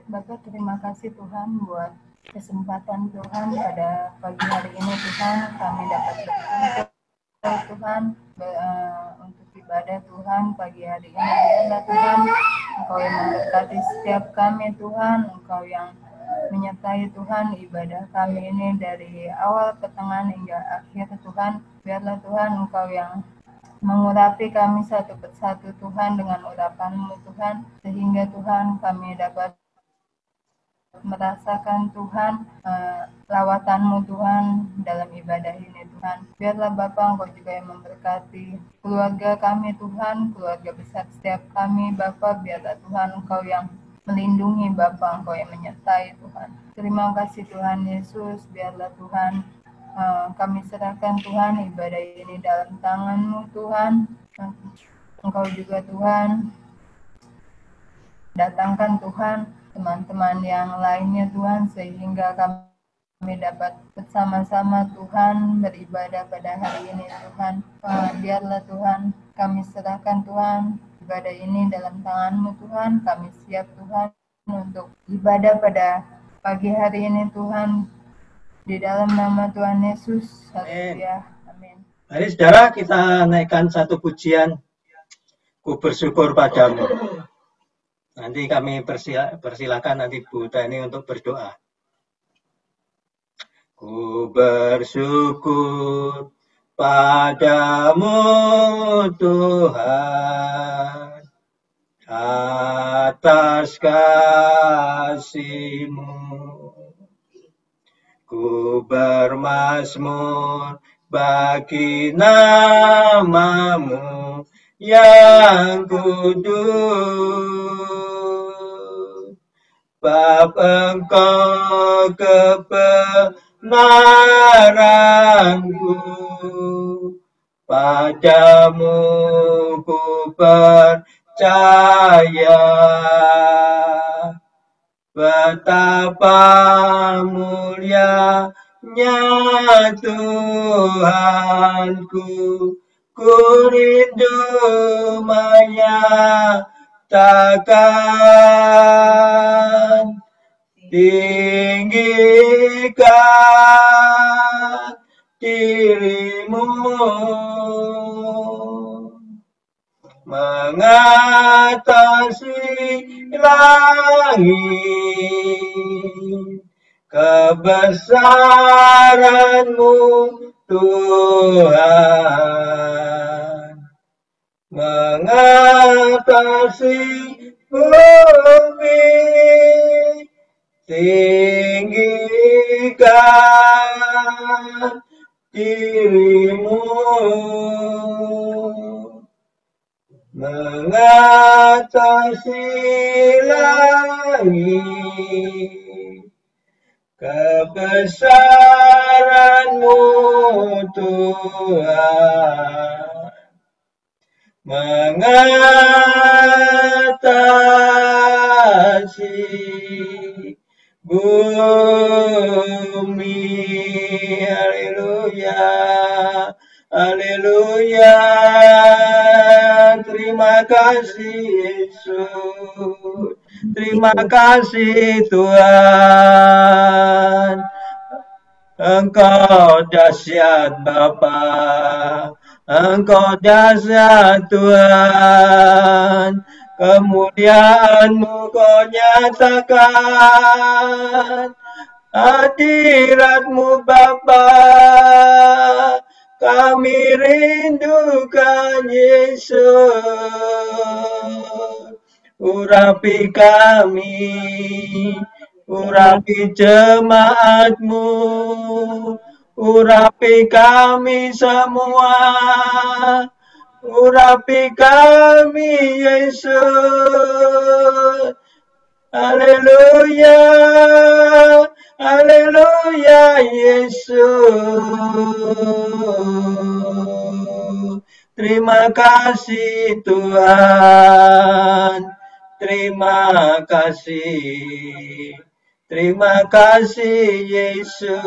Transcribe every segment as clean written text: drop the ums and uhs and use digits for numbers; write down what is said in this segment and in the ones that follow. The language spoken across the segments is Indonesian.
Bapak, terima kasih Tuhan buat kesempatan Tuhan pada pagi hari ini Tuhan, kami dapat berkumpul Tuhan untuk ibadah Tuhan pagi hari ini. Biarlah Tuhan Engkau yang memberkati setiap kami Tuhan, Engkau yang menyertai Tuhan ibadah kami ini dari awal pertengahan hingga akhir Tuhan. Biarlah Tuhan Engkau yang mengurapi kami satu persatu Tuhan dengan urapan-Mu Tuhan, sehingga Tuhan kami dapat merasakan Tuhan lawatan-Mu Tuhan dalam ibadah ini Tuhan. Biarlah Bapa Engkau juga yang memberkati keluarga kami Tuhan, keluarga besar setiap kami Bapa. Biarlah Tuhan Engkau yang melindungi Bapa, Engkau yang menyertai Tuhan. Terima kasih Tuhan Yesus. Biarlah Tuhan kami serahkan Tuhan ibadah ini dalam tangan-Mu Tuhan. Engkau juga Tuhan datangkan Tuhan teman-teman yang lainnya Tuhan, sehingga kami dapat bersama-sama Tuhan beribadah pada hari ini Tuhan. Biarlah Tuhan kami serahkan Tuhan ibadah ini dalam tangan-Mu Tuhan. Kami siap Tuhan untuk ibadah pada pagi hari ini Tuhan, di dalam nama Tuhan Yesus. Haleluya. Amin. Mari saudara kita naikkan satu pujian, Ku bersyukur padamu. Nanti kami persilakan nanti Bu Tani untuk berdoa. Ku bersyukur padamu Tuhan atas kasih-Mu. Ku bermazmur bagi nama-Mu yang kudus. Bab Engkau kebenaranku, padamu ku percaya. Betapa mulianya Tuhanku, ku rindu menyatakan, tinggikan diri-Mu mengatasi langit, kebesaran-Mu Tuhan mengatasi bumi. Tinggikan diri-Mu mengatasi langit, kebesaran-Mu Tuhan mengatasi bumi. Haleluya, haleluya. Terima kasih Yesus, terima kasih Tuhan. Engkau dahsyat Bapa, Engkau dahsyat Tuhan. Kemuliaan-Mu Kau nyatakan, hadirat-Mu Bapa, kami rindukan Yesus. Urapi kami, urapi jemaat-Mu, urapi kami semua, urapi kami Yesus. Haleluya, haleluya Yesus. Terima kasih Tuhan, terima kasih, terima kasih Yesus.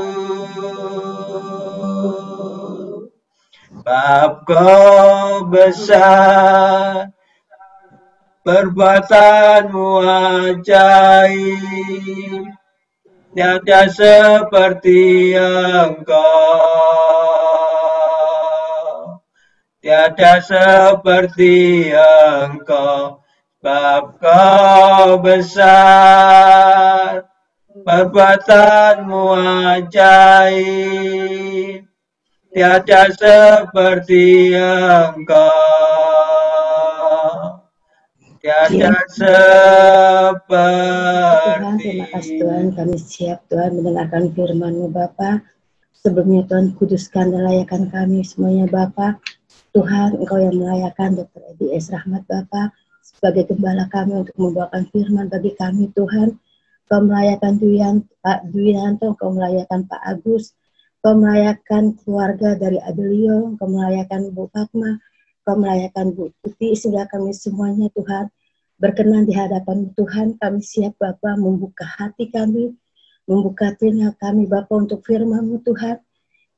Bab Kau besar, perbuatanmu ajaib, tiada seperti Engkau, tiada seperti Engkau, sebab Kau besar, perbuatanmu ajaib, tiada seperti Engkau, tiada Tuhan, terima kasih Tuhan, kami siap Tuhan mendengarkan firman-Mu Bapa. Sebelumnya Tuhan kuduskan dan layakan kami semuanya Bapa. Tuhan, Engkau yang melayakan Dr. Edi S. Rahmat Bapa sebagai gembala kami untuk membawakan firman bagi kami Tuhan. Kau melayakan Pak Dwianto, Kau melayakan Pak Agus, Kau melayakan keluarga dari Adelio, Kau melayakan Bu Fatma, Kau melayakan Bu Tuti, sehingga kami semuanya Tuhan berkenan di hadapan Tuhan. Kami siap Bapa membuka hati kami, membuka telinga kami Bapa untuk firman-Mu Tuhan.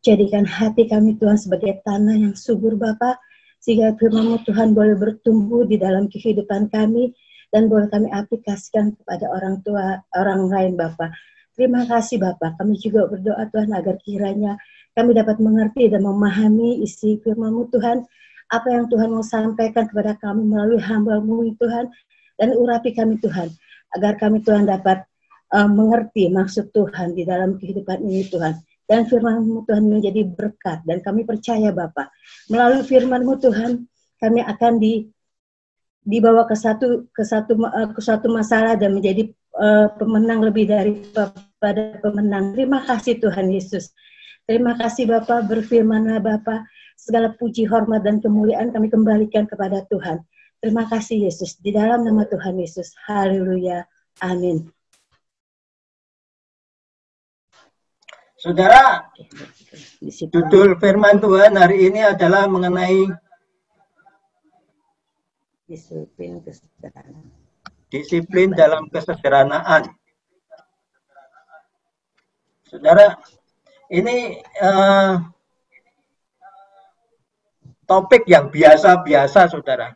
Jadikan hati kami Tuhan sebagai tanah yang subur Bapa, sehingga firman-Mu Tuhan boleh bertumbuh di dalam kehidupan kami dan boleh kami aplikasikan kepada orang tua, orang lain Bapa. Terima kasih Bapa. Kami juga berdoa Tuhan agar kiranya kami dapat mengerti dan memahami isi firman-Mu Tuhan, apa yang Tuhan mau sampaikan kepada kami melalui hamba-Mu Tuhan, dan urapi kami Tuhan, agar kami Tuhan dapat mengerti maksud Tuhan di dalam kehidupan ini Tuhan. Dan firman-Mu Tuhan menjadi berkat, dan kami percaya Bapa, melalui firman-Mu Tuhan, kami akan dibawa ke satu masalah dan menjadi pemenang lebih daripada pemenang. Terima kasih Tuhan Yesus. Terima kasih Bapa, berfirmanlah Bapa, segala puji, hormat, dan kemuliaan kami kembalikan kepada Tuhan. Terima kasih Yesus, di dalam nama Tuhan Yesus. Haleluya. Amin. Saudara, judul firman Tuhan hari ini adalah mengenai disiplin dalam kesederhanaan. Saudara, ini topik yang biasa-biasa, saudara.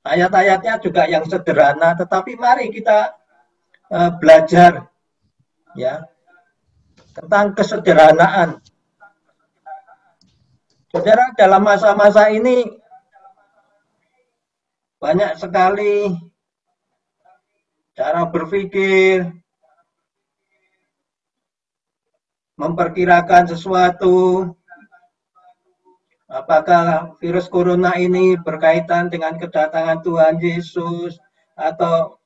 Ayat-ayatnya juga yang sederhana, tetapi mari kita belajar ya tentang kesederhanaan. Saudara, dalam masa-masa ini banyak sekali cara berpikir, memperkirakan sesuatu, apakah virus corona ini berkaitan dengan kedatangan Tuhan Yesus, atau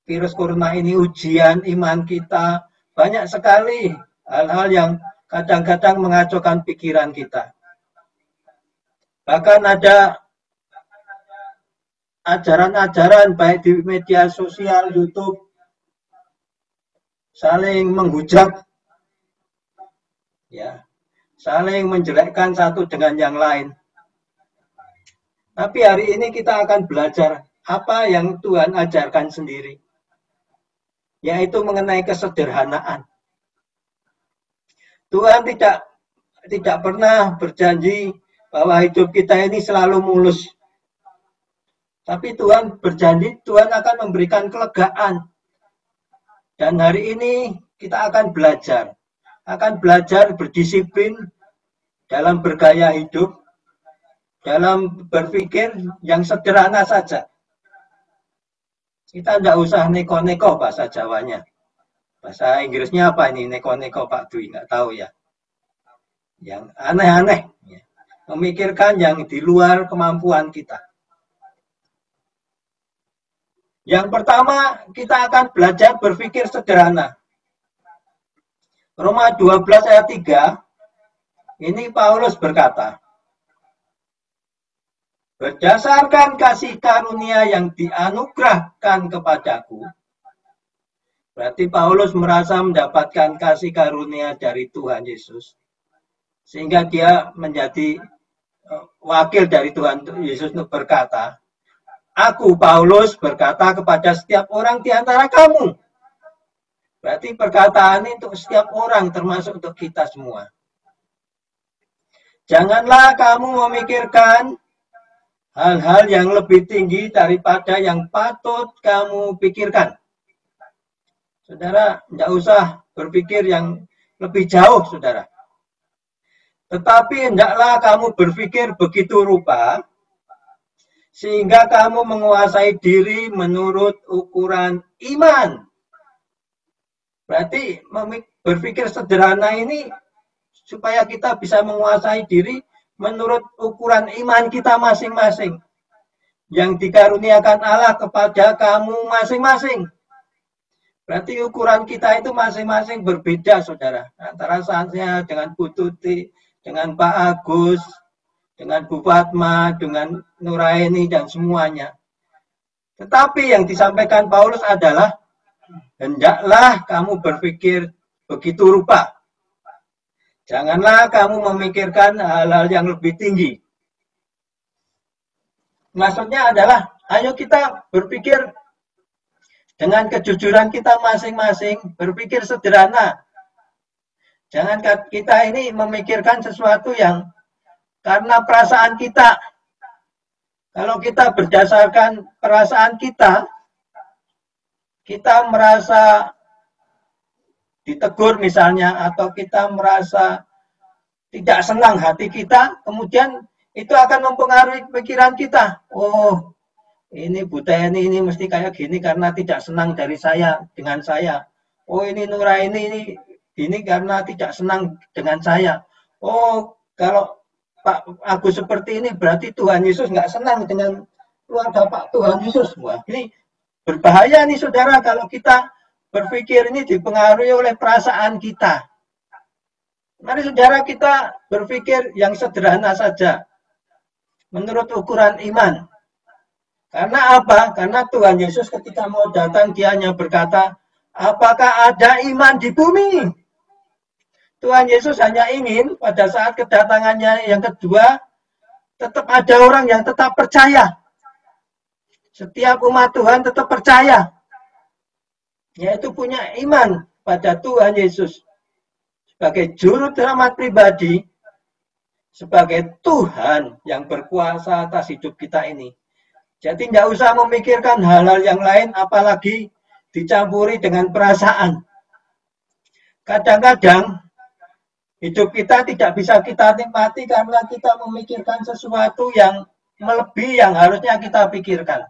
virus corona ini ujian iman kita. Banyak sekali hal-hal yang kadang-kadang mengacaukan pikiran kita. Bahkan ada ajaran-ajaran baik di media sosial, YouTube, saling menghujat, ya, saling menjelekkan satu dengan yang lain. Tapi hari ini kita akan belajar apa yang Tuhan ajarkan sendiri, yaitu mengenai kesederhanaan. Tuhan tidak pernah berjanji bahwa hidup kita ini selalu mulus. Tapi Tuhan berjanji Tuhan akan memberikan kelegaan. Dan hari ini kita akan belajar berdisiplin dalam bergaya hidup, dalam berpikir yang sederhana saja. Kita tidak usah neko-neko bahasa Jawanya. Bahasa Inggrisnya apa ini? Neko-neko Pak Dwi, nggak tahu ya. Yang aneh-aneh. Memikirkan yang di luar kemampuan kita. Yang pertama, kita akan belajar berpikir sederhana. Roma 12 ayat 3, ini Paulus berkata, berdasarkan kasih karunia yang dianugerahkan kepadaku, berarti Paulus merasa mendapatkan kasih karunia dari Tuhan Yesus, sehingga dia menjadi wakil dari Tuhan Yesus untuk berkata, aku Paulus berkata kepada setiap orang di antara kamu. Berarti perkataan ini untuk setiap orang, termasuk untuk kita semua. Janganlah kamu memikirkan hal-hal yang lebih tinggi daripada yang patut kamu pikirkan. Saudara, tidak usah berpikir yang lebih jauh, saudara. Tetapi hendaklah kamu berpikir begitu rupa, sehingga kamu menguasai diri menurut ukuran iman. Berarti berpikir sederhana ini supaya kita bisa menguasai diri menurut ukuran iman kita masing-masing yang dikaruniakan Allah kepada kamu masing-masing. Berarti ukuran kita itu masing-masing berbeda, saudara. Antara saya dengan Bu Tuti, dengan Pak Agus, dengan Bu Fatma, dengan Nuraini, dan semuanya. Tetapi yang disampaikan Paulus adalah, hendaklah kamu berpikir begitu rupa. Janganlah kamu memikirkan hal-hal yang lebih tinggi. Maksudnya adalah, ayo kita berpikir dengan kejujuran kita masing-masing, berpikir sederhana. Jangan kita ini memikirkan sesuatu yang karena perasaan kita. Kalau kita berdasarkan perasaan kita merasa ditegur misalnya, atau kita merasa tidak senang hati kita, kemudian itu akan mempengaruhi pikiran kita. Oh, ini Bu Teni ini mesti kayak gini karena tidak senang dengan saya. Oh, ini Nuraini ini karena tidak senang dengan saya. Oh, kalau Pak Agus seperti ini berarti Tuhan Yesus nggak senang dengan keluarga Pak Tuhan Yesus. Wah, ini berbahaya nih saudara kalau kita berpikir ini dipengaruhi oleh perasaan kita. Mari saudara kita berpikir yang sederhana saja menurut ukuran iman. Karena apa? Karena Tuhan Yesus ketika mau datang dia hanya berkata, apakah ada iman di bumi? Tuhan Yesus hanya ingin pada saat kedatangannya yang kedua tetap ada orang yang tetap percaya. Setiap umat Tuhan tetap percaya, yaitu punya iman pada Tuhan Yesus sebagai juru selamat pribadi, sebagai Tuhan yang berkuasa atas hidup kita ini. Jadi tidak usah memikirkan hal-hal yang lain, apalagi dicampuri dengan perasaan. Kadang-kadang hidup kita tidak bisa kita nikmati karena kita memikirkan sesuatu yang melebihi yang harusnya kita pikirkan.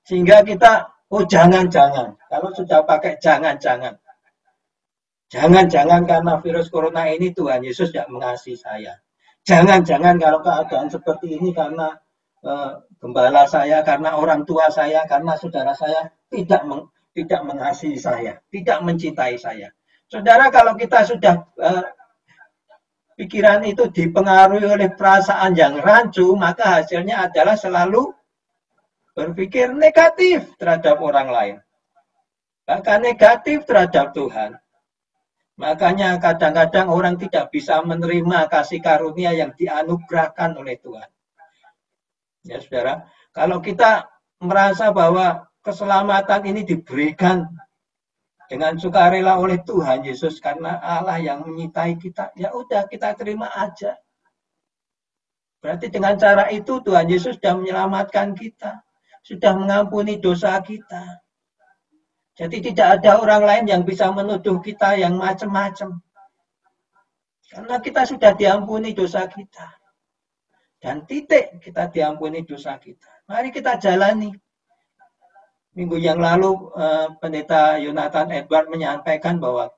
Sehingga kita, oh jangan-jangan, kalau sudah pakai jangan-jangan. Jangan-jangan karena virus corona ini Tuhan Yesus tidak mengasihi saya. Jangan-jangan kalau keadaan seperti ini karena gembala saya, karena orang tua saya, karena saudara saya tidak mengasihi saya, tidak mencintai saya. Saudara, kalau kita sudah pikiran itu dipengaruhi oleh perasaan yang rancu, maka hasilnya adalah selalu berpikir negatif terhadap orang lain. Bahkan negatif terhadap Tuhan. Makanya kadang-kadang orang tidak bisa menerima kasih karunia yang dianugerahkan oleh Tuhan. Ya saudara, kalau kita merasa bahwa keselamatan ini diberikan dengan sukarela oleh Tuhan Yesus karena Allah yang menyintai kita, ya udah kita terima aja. Berarti dengan cara itu Tuhan Yesus sudah menyelamatkan kita, sudah mengampuni dosa kita. Jadi tidak ada orang lain yang bisa menuduh kita yang macam-macam. Karena kita sudah diampuni dosa kita. Dan titik kita diampuni dosa kita. Mari kita jalani. Minggu yang lalu Pendeta Yonathan Edward menyampaikan bahwa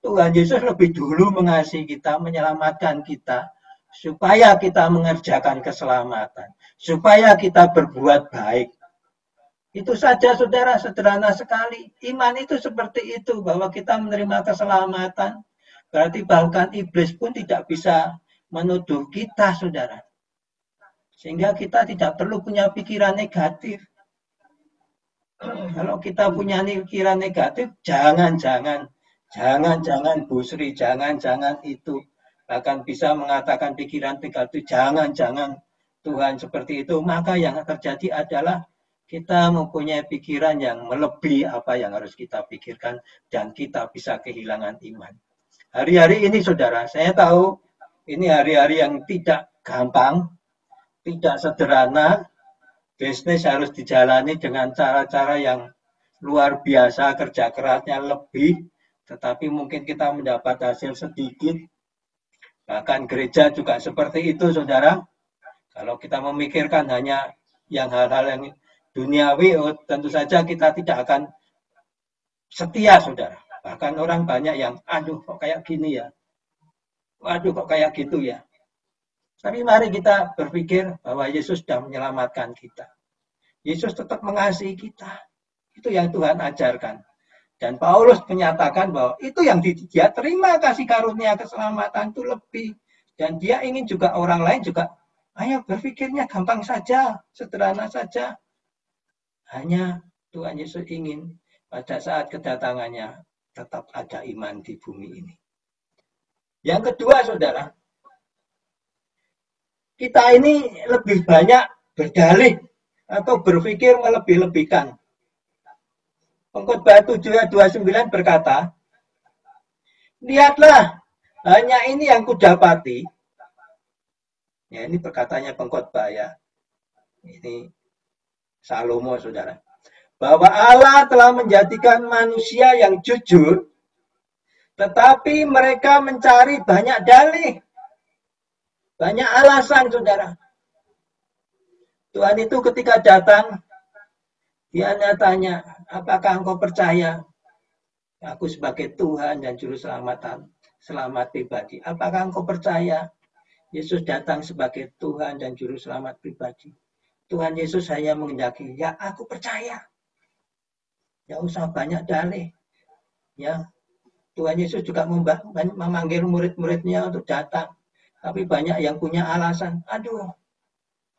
Tuhan Yesus lebih dulu mengasihi kita, menyelamatkan kita, supaya kita mengerjakan keselamatan. Supaya kita berbuat baik. Itu saja saudara, sederhana sekali. Iman itu seperti itu, bahwa kita menerima keselamatan. Berarti bahkan iblis pun tidak bisa menuduh kita, saudara. Sehingga kita tidak perlu punya pikiran negatif. Kalau kita punya pikiran negatif, jangan-jangan Bu Sri, jangan-jangan itu. Bahkan bisa mengatakan pikiran negatif, jangan-jangan Tuhan seperti itu. Maka yang terjadi adalah kita mempunyai pikiran yang melebihi apa yang harus kita pikirkan dan kita bisa kehilangan iman. Hari-hari ini saudara, saya tahu ini hari-hari yang tidak gampang, tidak sederhana, bisnis harus dijalani dengan cara-cara yang luar biasa, kerja kerasnya lebih, tetapi mungkin kita mendapat hasil sedikit. Bahkan gereja juga seperti itu, saudara. Kalau kita memikirkan hanya yang hal-hal yang duniawi, tentu saja kita tidak akan setia, saudara. Bahkan orang banyak yang, aduh kok kayak gini ya, waduh kok kayak gitu ya. Tapi mari kita berpikir bahwa Yesus sudah menyelamatkan kita. Yesus tetap mengasihi kita. Itu yang Tuhan ajarkan. Dan Paulus menyatakan bahwa itu yang dia terima kasih karunia keselamatan itu lebih. Dan dia ingin juga orang lain juga, ayo berpikirnya gampang saja, sederhana saja. Hanya Tuhan Yesus ingin pada saat kedatangannya tetap ada iman di bumi ini. Yang kedua, saudara, kita ini lebih banyak berdalih atau berpikir melebih-lebihkan. Pengkhotbah 7:29 berkata, lihatlah, hanya ini yang kudapati. Ya, ini perkataannya pengkhotbah ya. Ini Salomo, saudara. Bahwa Allah telah menjadikan manusia yang jujur, tetapi mereka mencari banyak dalih. Banyak alasan, saudara. Tuhan itu ketika datang, dia hanya tanya, apakah engkau percaya aku sebagai Tuhan dan Juru selamat pribadi? Apakah engkau percaya Yesus datang sebagai Tuhan dan Juru selamat pribadi? Tuhan Yesus hanya mengendaki, ya aku percaya. Ya usah banyak dalih. Ya, Tuhan Yesus juga memanggil murid-muridnya untuk datang. Tapi banyak yang punya alasan, aduh,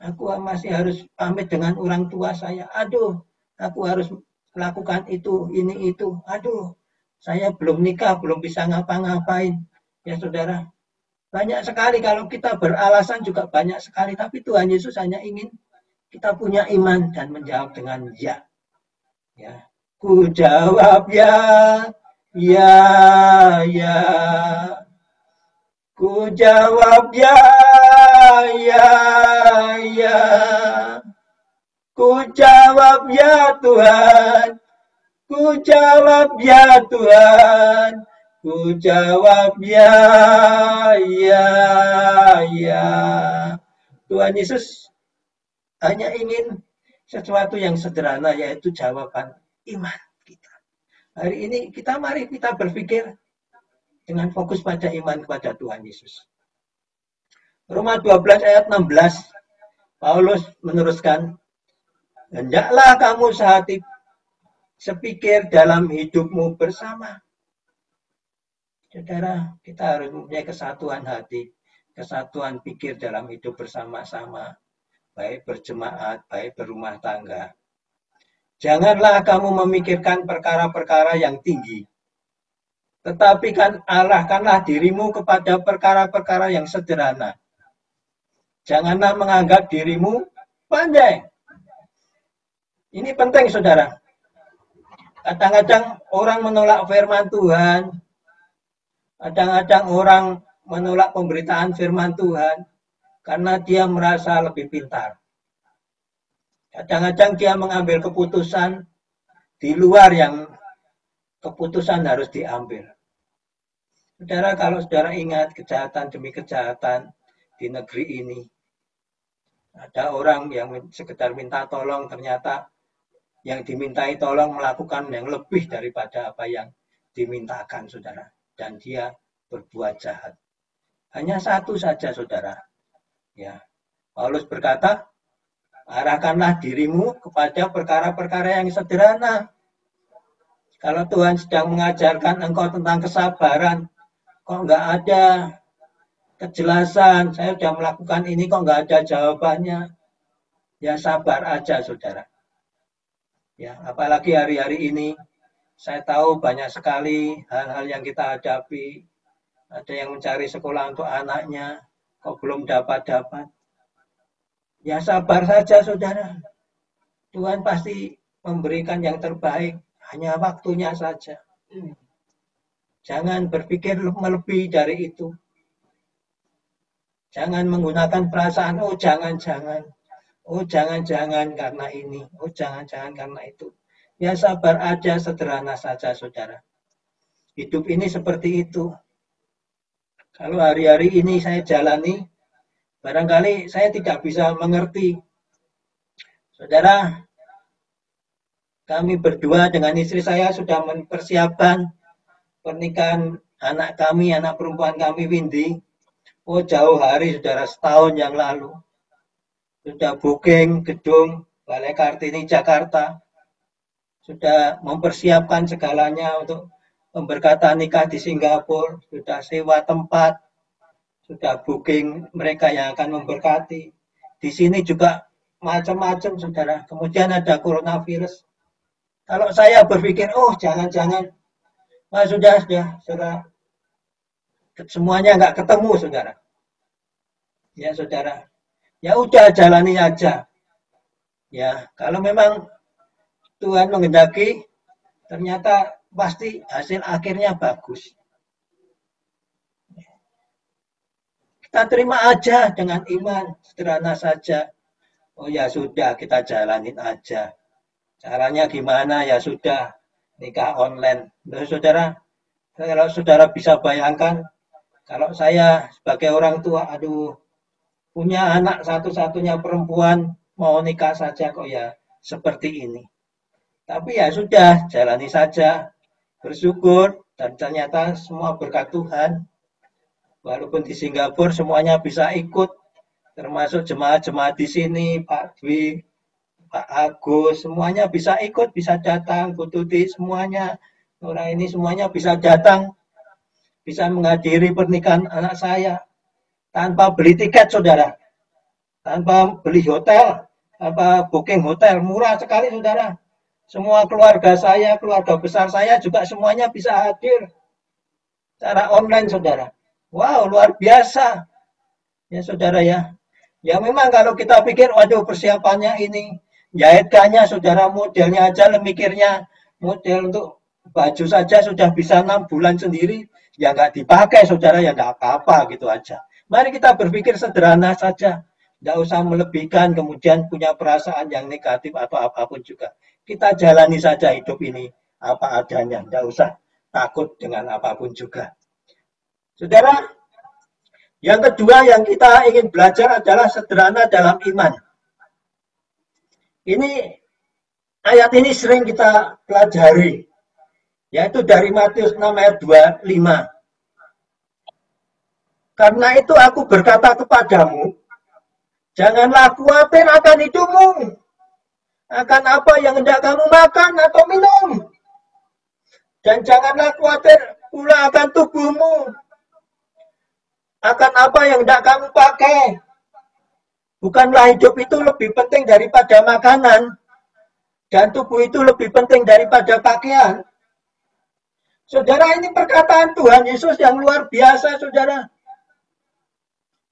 aku masih harus pamit dengan orang tua saya. Aduh, aku harus melakukan itu, ini, itu. Aduh, saya belum nikah, belum bisa ngapa-ngapain. Ya saudara, banyak sekali kalau kita beralasan juga banyak sekali. Tapi Tuhan Yesus hanya ingin kita punya iman dan menjawab dengan ya. Ya, ku jawab ya, ya, ya. Ku jawab ya, ya, ya. Ku jawab ya Tuhan. Ku jawab ya Tuhan. Ku jawab ya, ya, ya. Tuhan Yesus hanya ingin sesuatu yang sederhana, yaitu jawaban iman kita. Hari ini mari kita berpikir dengan fokus pada iman kepada Tuhan Yesus. Roma 12 ayat 16, Paulus meneruskan, hendaklah kamu sehati sepikir dalam hidupmu bersama. Saudara, kita harus mempunyai kesatuan hati, kesatuan pikir dalam hidup bersama-sama, baik berjemaat, baik berumah tangga. Janganlah kamu memikirkan perkara-perkara yang tinggi, tetapi arahkanlah dirimu kepada perkara-perkara yang sederhana. Janganlah menganggap dirimu pandai. Ini penting, saudara. Kadang-kadang orang menolak firman Tuhan. Kadang-kadang orang menolak pemberitaan firman Tuhan karena dia merasa lebih pintar. Kadang-kadang dia mengambil keputusan di luar yang keputusan harus diambil. Saudara, kalau saudara ingat kejahatan demi kejahatan di negeri ini, ada orang yang sekedar minta tolong, ternyata yang dimintai tolong melakukan yang lebih daripada apa yang dimintakan, saudara. Dan dia berbuat jahat. Hanya satu saja, saudara. Ya, Paulus berkata, arahkanlah dirimu kepada perkara-perkara yang sederhana. Kalau Tuhan sedang mengajarkan engkau tentang kesabaran, kok nggak ada kejelasan, saya sudah melakukan ini kok nggak ada jawabannya. Ya sabar aja, saudara. Ya, apalagi hari-hari ini, saya tahu banyak sekali hal-hal yang kita hadapi. Ada yang mencari sekolah untuk anaknya, kok belum dapat-dapat. Ya sabar saja, saudara. Tuhan pasti memberikan yang terbaik, hanya waktunya saja. Jangan berpikir melebihi dari itu. Jangan menggunakan perasaan, oh jangan-jangan. Oh jangan-jangan karena ini. Oh jangan-jangan karena itu. Ya sabar aja, sederhana saja saudara. Hidup ini seperti itu. Kalau hari-hari ini saya jalani, barangkali saya tidak bisa mengerti. Saudara, kami berdua dengan istri saya sudah mempersiapkan pernikahan anak kami, anak perempuan kami, Windy. Oh jauh hari, saudara, setahun yang lalu. Sudah booking gedung Balai Kartini Jakarta. Sudah mempersiapkan segalanya untuk pemberkatan nikah di Singapura. Sudah sewa tempat. Sudah booking mereka yang akan memberkati. Di sini juga macam-macam, saudara. Kemudian ada coronavirus. Kalau saya berpikir, oh jangan-jangan, nah, sudah, saudara. Semuanya nggak ketemu, saudara. Ya, saudara. Ya udah, jalani aja. Ya, kalau memang Tuhan menghendaki, ternyata pasti hasil akhirnya bagus. Kita terima aja dengan iman, sederhana saja. Oh ya sudah, kita jalanin aja. Caranya gimana? Ya sudah, nikah online. Loh, saudara, kalau saudara bisa bayangkan, kalau saya sebagai orang tua, aduh, punya anak satu-satunya perempuan, mau nikah saja kok ya seperti ini. Tapi ya sudah, jalani saja, bersyukur, dan ternyata semua berkat Tuhan. Walaupun di Singapura semuanya bisa ikut, termasuk jemaat-jemaat di sini, Pak Dwi, Pak Agus, semuanya bisa ikut, bisa datang, Bu Tuti, semuanya, orang ini semuanya bisa datang, bisa menghadiri pernikahan anak saya, tanpa beli tiket, saudara, tanpa beli hotel, tanpa booking hotel, murah sekali, saudara. Semua keluarga saya, keluarga besar saya juga semuanya bisa hadir secara online, saudara. Wow, luar biasa, ya saudara ya. Ya memang kalau kita pikir, waduh persiapannya ini, jahitkannya saudara, modelnya aja, lemikirnya, model untuk baju saja sudah bisa 6 bulan sendiri, ya nggak dipakai saudara, ya nggak apa-apa gitu aja. Mari kita berpikir sederhana saja, nggak usah melebihkan, kemudian punya perasaan yang negatif atau apapun juga. Kita jalani saja hidup ini apa adanya, nggak usah takut dengan apapun juga. Saudara, yang kedua yang kita ingin belajar adalah sederhana dalam iman. Ini ayat ini sering kita pelajari, yaitu dari Matius 6 ayat 25. Karena itu aku berkata kepadamu, janganlah khawatir akan hidupmu, akan apa yang hendak kamu makan atau minum. Dan janganlah khawatir pula akan tubuhmu, akan apa yang hendak kamu pakai. Bukanlah hidup itu lebih penting daripada makanan, dan tubuh itu lebih penting daripada pakaian. Saudara, ini perkataan Tuhan Yesus yang luar biasa, saudara.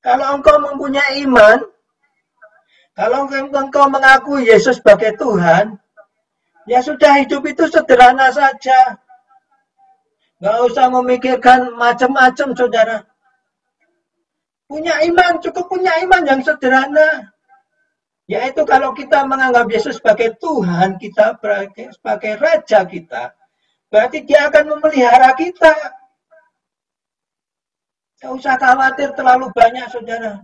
Kalau engkau mempunyai iman, kalau engkau mengakui Yesus sebagai Tuhan, ya sudah, hidup itu sederhana saja. Nggak usah memikirkan macam-macam, saudara. Punya iman, cukup punya iman yang sederhana. Yaitu kalau kita menganggap Yesus sebagai Tuhan kita, sebagai Raja kita, berarti Dia akan memelihara kita. Tidak usah khawatir terlalu banyak, saudara.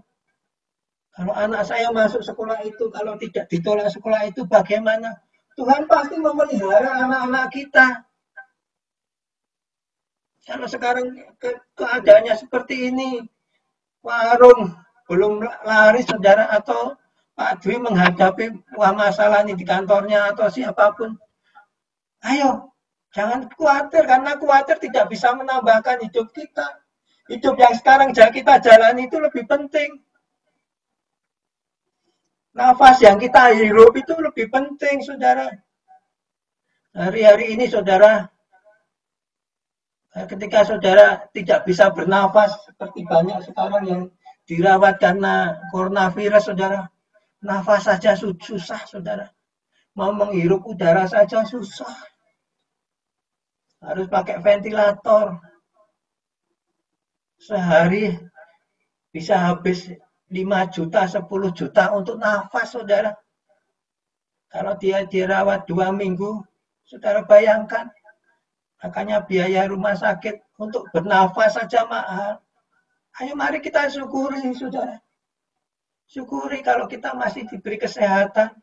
Kalau anak saya masuk sekolah itu, kalau tidak ditolak sekolah itu, bagaimana? Tuhan pasti memelihara anak-anak kita. Kalau sekarang keadaannya seperti ini, warung belum laris, saudara, atau Pak Dwi menghadapi masalah ini di kantornya atau siapapun. Ayo, jangan khawatir, karena khawatir tidak bisa menambahkan hidup kita. Hidup yang sekarang kita jalani itu lebih penting. Nafas yang kita hirup itu lebih penting, saudara. Hari-hari ini, saudara, ketika saudara tidak bisa bernafas, seperti banyak sekarang yang dirawat karena coronavirus, saudara. Nafas saja susah, saudara. Mau menghirup udara saja susah. Harus pakai ventilator. Sehari Bisa habis 5 juta, 10 juta untuk nafas, saudara. Kalau dia dirawat 2 minggu, saudara bayangkan. Makanya biaya rumah sakit untuk bernafas saja mahal. Ayo mari kita syukuri, saudara. Syukuri kalau kita masih diberi kesehatan.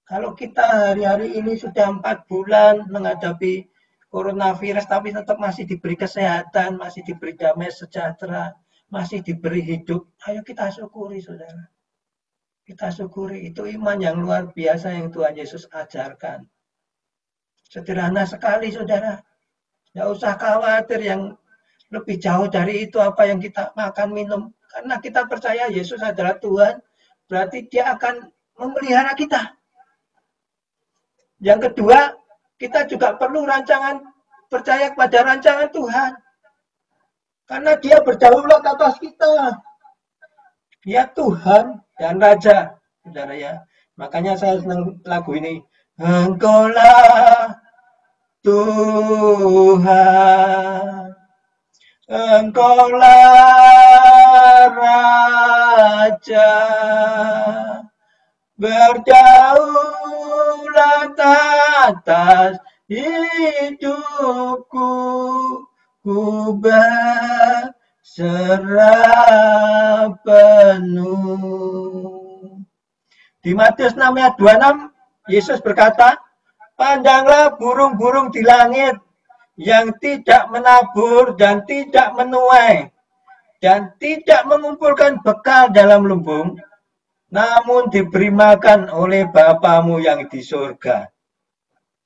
Kalau kita hari-hari ini sudah 4 bulan menghadapi coronavirus, tapi tetap masih diberi kesehatan, masih diberi damai sejahtera, masih diberi hidup. Ayo kita syukuri, saudara. Kita syukuri. Itu iman yang luar biasa yang Tuhan Yesus ajarkan. Sederhana sekali, saudara. Tidak usah khawatir yang lebih jauh dari itu apa yang kita makan, minum. Karena kita percaya Yesus adalah Tuhan, berarti dia akan memelihara kita. Yang kedua, kita juga perlu percaya kepada rancangan Tuhan. Karena dia berdaulat atas kita. Dia Tuhan dan Raja, saudara ya. Makanya saya senang lagu ini. Engkaulah Tuhan, Engkaulah Raja, berdaulat atas hidupku, ku berserah penuh. Di Matius 6 ayat 26, Yesus berkata, pandanglah burung-burung di langit yang tidak menabur dan tidak menuai dan tidak mengumpulkan bekal dalam lumbung, namun diberi makan oleh Bapamu yang di surga.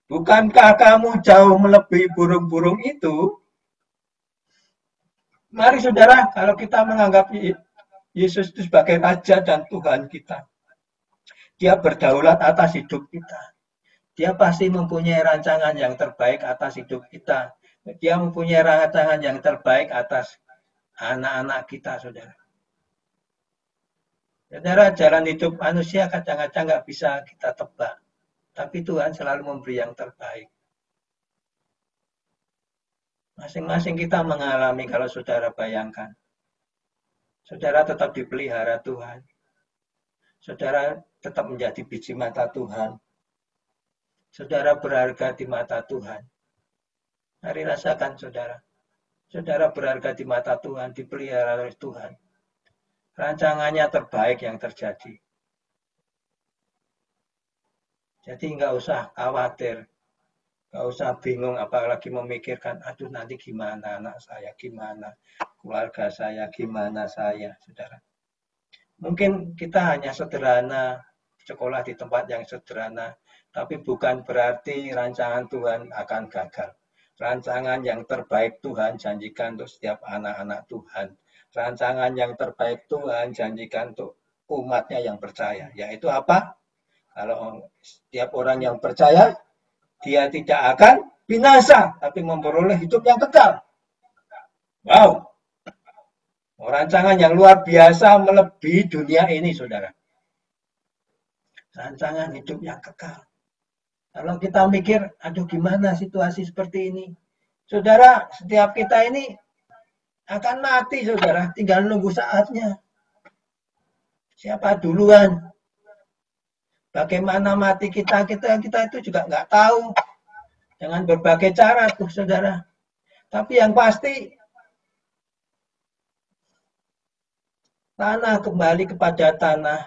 Bukankah kamu jauh melebihi burung-burung itu? Mari saudara, kalau kita menganggap Yesus itu sebagai Raja dan Tuhan kita, dia berdaulat atas hidup kita. Dia pasti mempunyai rancangan yang terbaik atas hidup kita. Dia mempunyai rancangan yang terbaik atas anak-anak kita, saudara. Saudara, jalan hidup manusia kadang-kadang nggak bisa kita tebak. Tapi Tuhan selalu memberi yang terbaik. Masing-masing kita mengalami, kalau saudara bayangkan. Saudara tetap dipelihara Tuhan. Saudara tetap menjadi biji mata Tuhan. Saudara berharga di mata Tuhan. Mari rasakan, saudara. Saudara berharga di mata Tuhan, dipelihara oleh Tuhan. Rancangannya terbaik yang terjadi. Jadi nggak usah khawatir, nggak usah bingung, apalagi memikirkan, aduh nanti gimana anak saya, gimana keluarga saya, gimana saya, saudara. Mungkin kita hanya sederhana, sekolah di tempat yang sederhana, tapi bukan berarti rancangan Tuhan akan gagal. Rancangan yang terbaik Tuhan janjikan untuk setiap anak-anak Tuhan. Rancangan yang terbaik Tuhan janjikan untuk umatnya yang percaya. Yaitu apa? Kalau setiap orang yang percaya, dia tidak akan binasa, tapi memperoleh hidup yang kekal. Wow! Rancangan yang luar biasa melebihi dunia ini, saudara. Rancangan hidup yang kekal. Kalau kita mikir, aduh gimana situasi seperti ini. Saudara, setiap kita ini akan mati, saudara. Tinggal nunggu saatnya. Siapa duluan? Bagaimana mati kita itu juga nggak tahu. Dengan berbagai cara tuh, saudara. Tapi yang pasti, tanah kembali kepada tanah,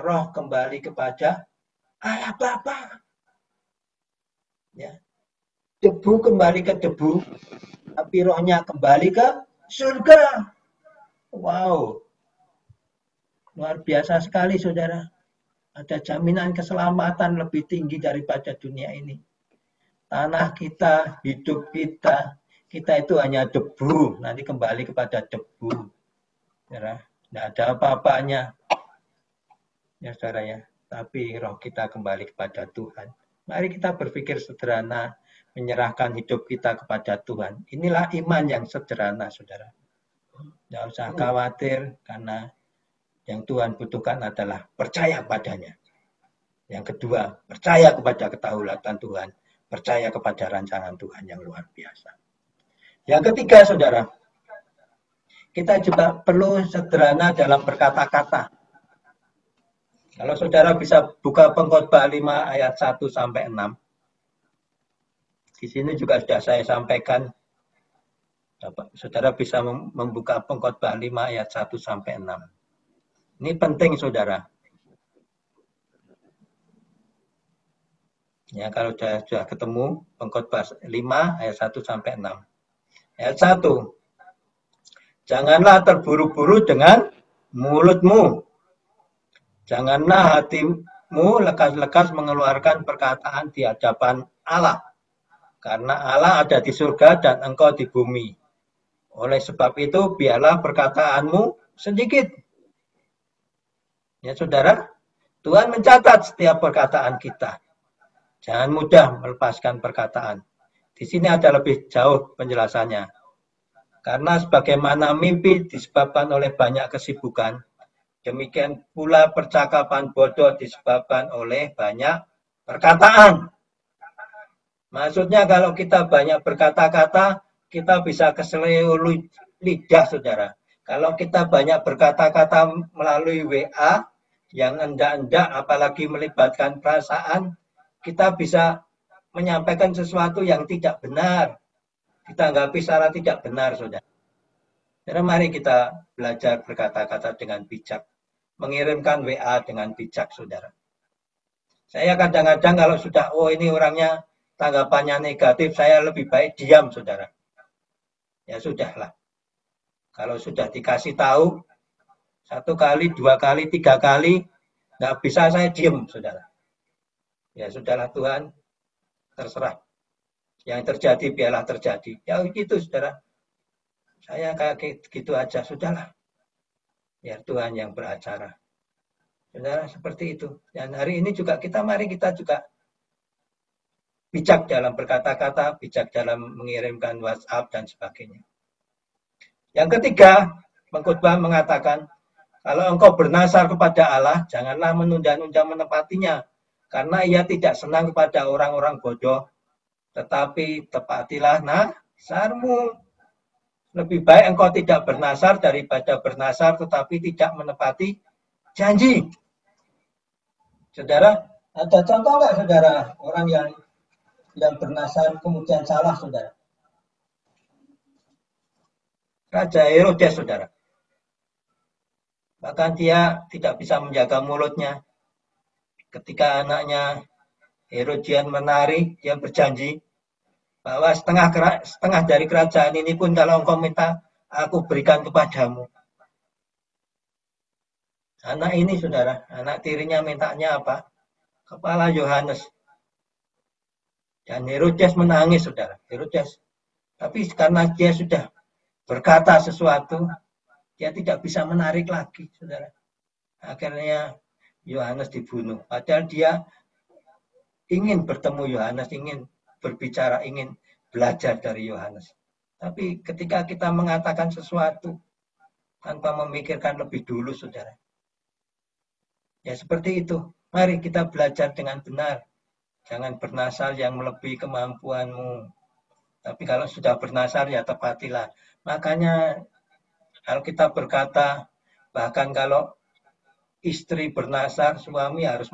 roh kembali kepada Allah Bapa. Ya. Debu kembali ke debu, tapi rohnya kembali ke surga. Wow. Luar biasa sekali, saudara. Ada jaminan keselamatan lebih tinggi daripada dunia ini. Tanah kita, hidup kita itu hanya debu. Nanti kembali kepada debu. Saudara, tidak ada apa-apanya. Ya, saudara ya. Tapi roh kita kembali kepada Tuhan. Mari kita berpikir sederhana, menyerahkan hidup kita kepada Tuhan. Inilah iman yang sederhana, saudara. Tidak usah khawatir, karena yang Tuhan butuhkan adalah percaya padanya. Yang kedua, percaya kepada kedaulatan Tuhan. Percaya kepada rancangan Tuhan yang luar biasa. Yang ketiga, saudara, kita juga perlu sederhana dalam berkata-kata. Kalau saudara bisa buka Pengkhotbah 5 ayat 1 sampai 6. Di sini juga sudah saya sampaikan. Saudara bisa membuka Pengkhotbah 5 ayat 1 sampai 6. Ini penting, saudara. Ya, kalau sudah ketemu Pengkhotbah 5 ayat 1 sampai 6. Ayat 1. Janganlah terburu-buru dengan mulutmu. Janganlah hatimu lekas-lekas mengeluarkan perkataan di hadapan Allah. Karena Allah ada di surga dan engkau di bumi. Oleh sebab itu, biarlah perkataanmu sedikit. Ya, saudara, Tuhan mencatat setiap perkataan kita. Jangan mudah melepaskan perkataan. Di sini ada lebih jauh penjelasannya. Karena sebagaimana mimpi disebabkan oleh banyak kesibukan, demikian pula percakapan bodoh disebabkan oleh banyak perkataan. Maksudnya kalau kita banyak berkata-kata, kita bisa keseleo lidah, saudara. Kalau kita banyak berkata-kata melalui WA, yang endak-endak, apalagi melibatkan perasaan, kita bisa menyampaikan sesuatu yang tidak benar. Kita anggapi secara tidak benar, saudara. Jadi mari kita belajar berkata-kata dengan bijak. Mengirimkan WA dengan bijak, saudara. Saya kadang-kadang kalau sudah, ini orangnya tanggapannya negatif, saya lebih baik diam, saudara. Ya sudahlah. Kalau sudah dikasih tahu, 1 kali, 2 kali, 3 kali, nggak bisa saya diam, saudara. Ya sudahlah, Tuhan, terserah. Yang terjadi, biarlah terjadi. Ya gitu, saudara. Saya kayak gitu aja, sudahlah. Ya Tuhan yang beracara. Saudara, seperti itu. Dan hari ini juga mari kita juga bijak dalam berkata-kata, bijak dalam mengirimkan WhatsApp dan sebagainya. Yang ketiga, Pengkhotbah mengatakan, kalau engkau bernasar kepada Allah, janganlah menunda-nunda menepatinya, karena ia tidak senang kepada orang-orang bodoh, tetapi tepatilah nasarmu. Lebih baik engkau tidak bernasar daripada bernasar tetapi tidak menepati janji. Saudara, ada contoh nggak, saudara, orang yang bernasar kemudian salah, saudara? Raja Herodes, saudara. Bahkan dia tidak bisa menjaga mulutnya. Ketika anaknya Herodian menari, dia berjanji bahwa setengah dari kerajaan ini pun kalau engkau minta, aku berikan kepadamu. Anak ini, saudara, anak tirinya mintanya apa? Kepala Yohanes. Dan Herodes menangis, saudara. Herodes. Tapi karena dia sudah berkata sesuatu, dia tidak bisa menarik lagi, saudara. Akhirnya Yohanes dibunuh. Padahal dia ingin bertemu Yohanes, ingin berbicara, ingin belajar dari Yohanes. Tapi ketika kita mengatakan sesuatu tanpa memikirkan lebih dulu, saudara. Ya seperti itu. Mari kita belajar dengan benar. Jangan bernasar yang melebihi kemampuanmu. Tapi kalau sudah bernasar, ya tepatilah. Makanya kalau kita berkata, bahkan kalau istri bernasar, suami harus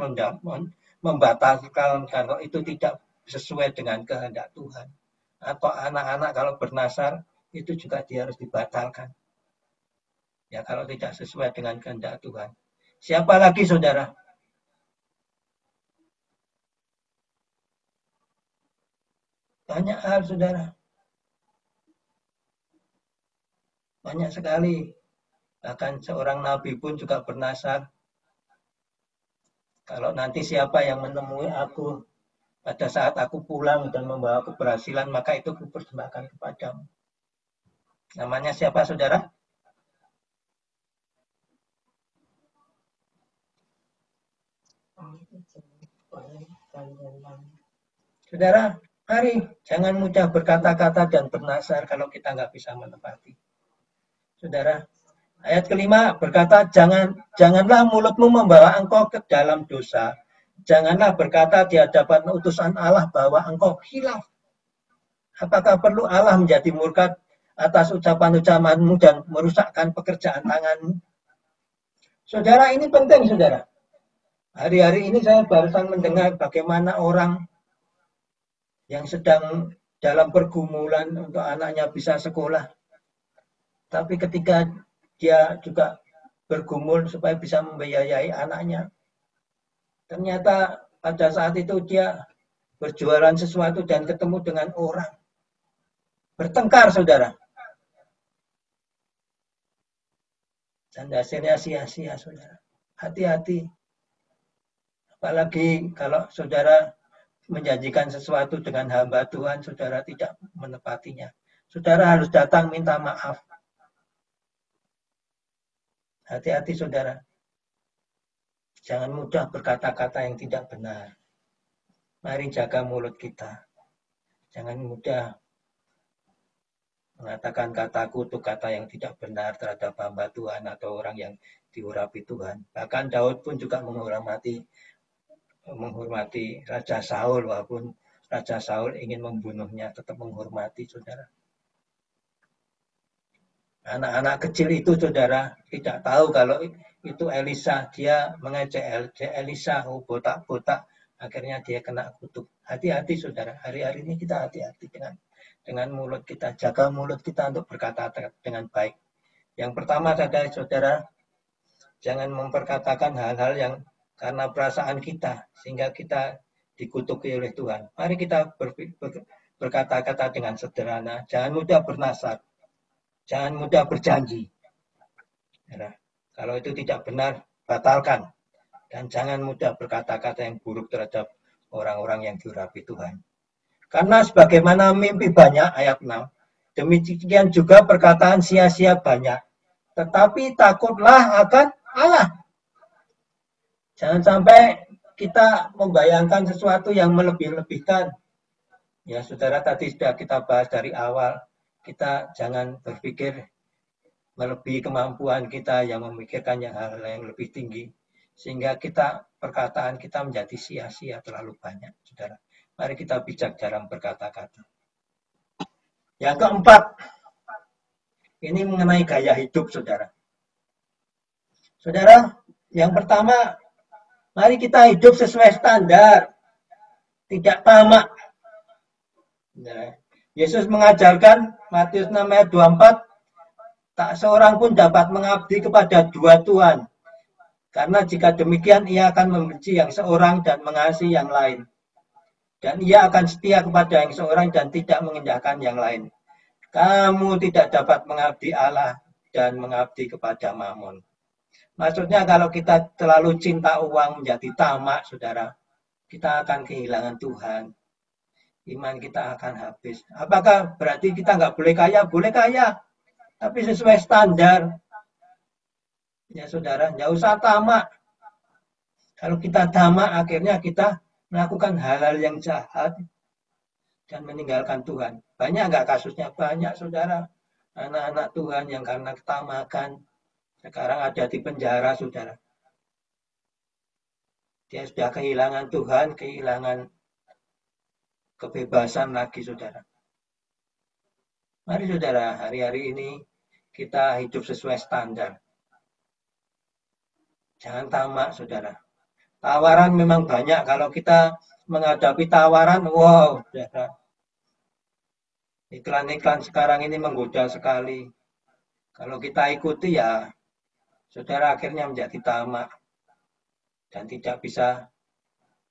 membatalkan kalau itu tidak sesuai dengan kehendak Tuhan. Atau anak-anak kalau bernasar, itu juga dia harus dibatalkan. Ya kalau tidak sesuai dengan kehendak Tuhan. Siapa lagi, saudara? Banyak hal, saudara. Banyak sekali. Bahkan seorang nabi pun juga bernasar. Kalau nanti siapa yang menemui aku pada saat aku pulang dan membawa keberhasilan, maka itu kupersembahkan kepadamu. Namanya siapa, saudara? Saudara, mari jangan mudah berkata-kata dan bernasar kalau kita nggak bisa menepati. Saudara, ayat kelima berkata, janganlah mulutmu membawa engkau ke dalam dosa. Janganlah berkata di hadapan utusan Allah bahwa engkau khilaf. Apakah perlu Allah menjadi murka atas ucapan-ucapanmu dan merusakkan pekerjaan tanganmu. Saudara, ini penting, saudara. Hari-hari ini saya barusan mendengar bagaimana orang yang sedang dalam pergumulan untuk anaknya bisa sekolah. Tapi ketika dia juga bergumul supaya bisa membiayai anaknya, ternyata pada saat itu dia berjualan sesuatu dan ketemu dengan orang. Bertengkar, saudara. Dan hasilnya sia-sia, saudara. Hati-hati. Apalagi kalau saudara menjanjikan sesuatu dengan hamba Tuhan, saudara tidak menepatinya. Saudara harus datang minta maaf. Hati-hati, saudara. Jangan mudah berkata-kata yang tidak benar. Mari jaga mulut kita. Jangan mudah mengatakan kata kutuk, kata yang tidak benar terhadap hamba Tuhan atau orang yang diurapi Tuhan. Bahkan Daud pun juga menghormati Raja Saul, walaupun Raja Saul ingin membunuhnya, tetap menghormati, saudara. Anak-anak kecil itu, saudara, tidak tahu kalau itu Elisa. Dia mengejek Elisa, oh botak-botak. Akhirnya dia kena kutuk. Hati-hati, saudara. Hari-hari ini kita hati-hati dengan mulut kita. Jaga mulut kita untuk berkata dengan baik. Yang pertama, saudara, jangan memperkatakan hal-hal yang karena perasaan kita, sehingga kita dikutuki oleh Tuhan. Mari kita berkata-kata dengan sederhana. Jangan mudah bernasar. Jangan mudah berjanji. Ya, kalau itu tidak benar, batalkan. Dan jangan mudah berkata-kata yang buruk terhadap orang-orang yang diurapi Tuhan. Karena sebagaimana mimpi banyak, ayat 6, demikian juga perkataan sia-sia banyak. Tetapi takutlah akan Allah. Jangan sampai kita membayangkan sesuatu yang melebih-lebihkan. Ya, saudara, tadi sudah kita bahas dari awal. Kita jangan berpikir melebihi kemampuan kita yang memikirkan hal-hal yang lebih tinggi. Sehingga perkataan kita menjadi sia-sia terlalu banyak, saudara. Mari kita bijak dalam berkata-kata. Yang keempat, ini mengenai gaya hidup, saudara. Saudara, yang pertama, mari kita hidup sesuai standar, tidak tamak. Yesus mengajarkan, Matius 6 ayat 24, tak seorang pun dapat mengabdi kepada dua tuan. Karena jika demikian, ia akan membenci yang seorang dan mengasihi yang lain. Dan ia akan setia kepada yang seorang dan tidak menginjakkan yang lain. Kamu tidak dapat mengabdi Allah dan mengabdi kepada Mammon. Maksudnya kalau kita terlalu cinta uang menjadi tamak, saudara, kita akan kehilangan Tuhan. Iman kita akan habis. Apakah berarti kita nggak boleh kaya? Boleh kaya, tapi sesuai standar. Ya saudara, nggak usah tamak. Kalau kita tamak, akhirnya kita melakukan hal-hal yang jahat dan meninggalkan Tuhan. Banyak nggak kasusnya? Banyak, saudara. Anak-anak Tuhan yang karena ketamakan sekarang ada di penjara, saudara. Dia sudah kehilangan Tuhan, kehilangan kebebasan lagi, saudara. Mari, saudara, hari-hari ini kita hidup sesuai standar. Jangan tamak, saudara. Tawaran memang banyak. Kalau kita menghadapi tawaran, wow, saudara. Iklan-iklan sekarang ini menggoda sekali. Kalau kita ikuti, ya, saudara akhirnya menjadi tamak. Dan tidak bisa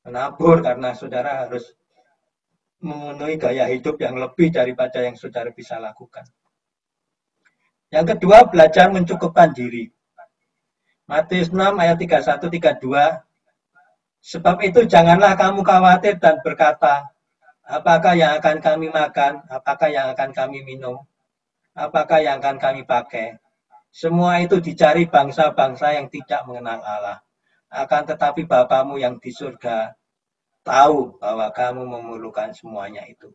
menabur karena saudara harus memenuhi gaya hidup yang lebih daripada yang saudara bisa lakukan. Yang kedua, belajar mencukupkan diri. Matius 6 ayat 31-32. Sebab itu janganlah kamu khawatir dan berkata, apakah yang akan kami makan, apakah yang akan kami minum, apakah yang akan kami pakai. Semua itu dicari bangsa-bangsa yang tidak mengenal Allah. Akan tetapi Bapamu yang di surga tahu bahwa kamu memerlukan semuanya itu.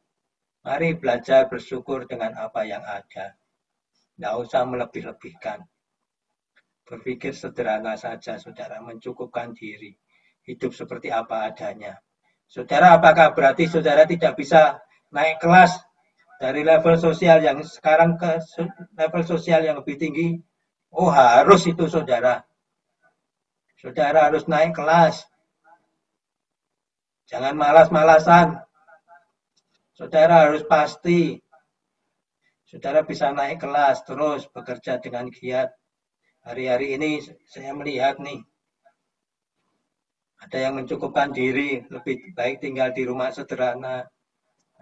Mari belajar bersyukur dengan apa yang ada. Tidak usah melebih-lebihkan. Berpikir sederhana saja, saudara, mencukupkan diri. Hidup seperti apa adanya. Saudara, apakah berarti saudara tidak bisa naik kelas dari level sosial yang sekarang ke level sosial yang lebih tinggi, oh harus itu saudara. Saudara harus naik kelas. Jangan malas-malasan. Saudara harus pasti. Saudara bisa naik kelas terus bekerja dengan giat. Hari-hari ini saya melihat nih, ada yang mencukupkan diri, lebih baik tinggal di rumah sederhana.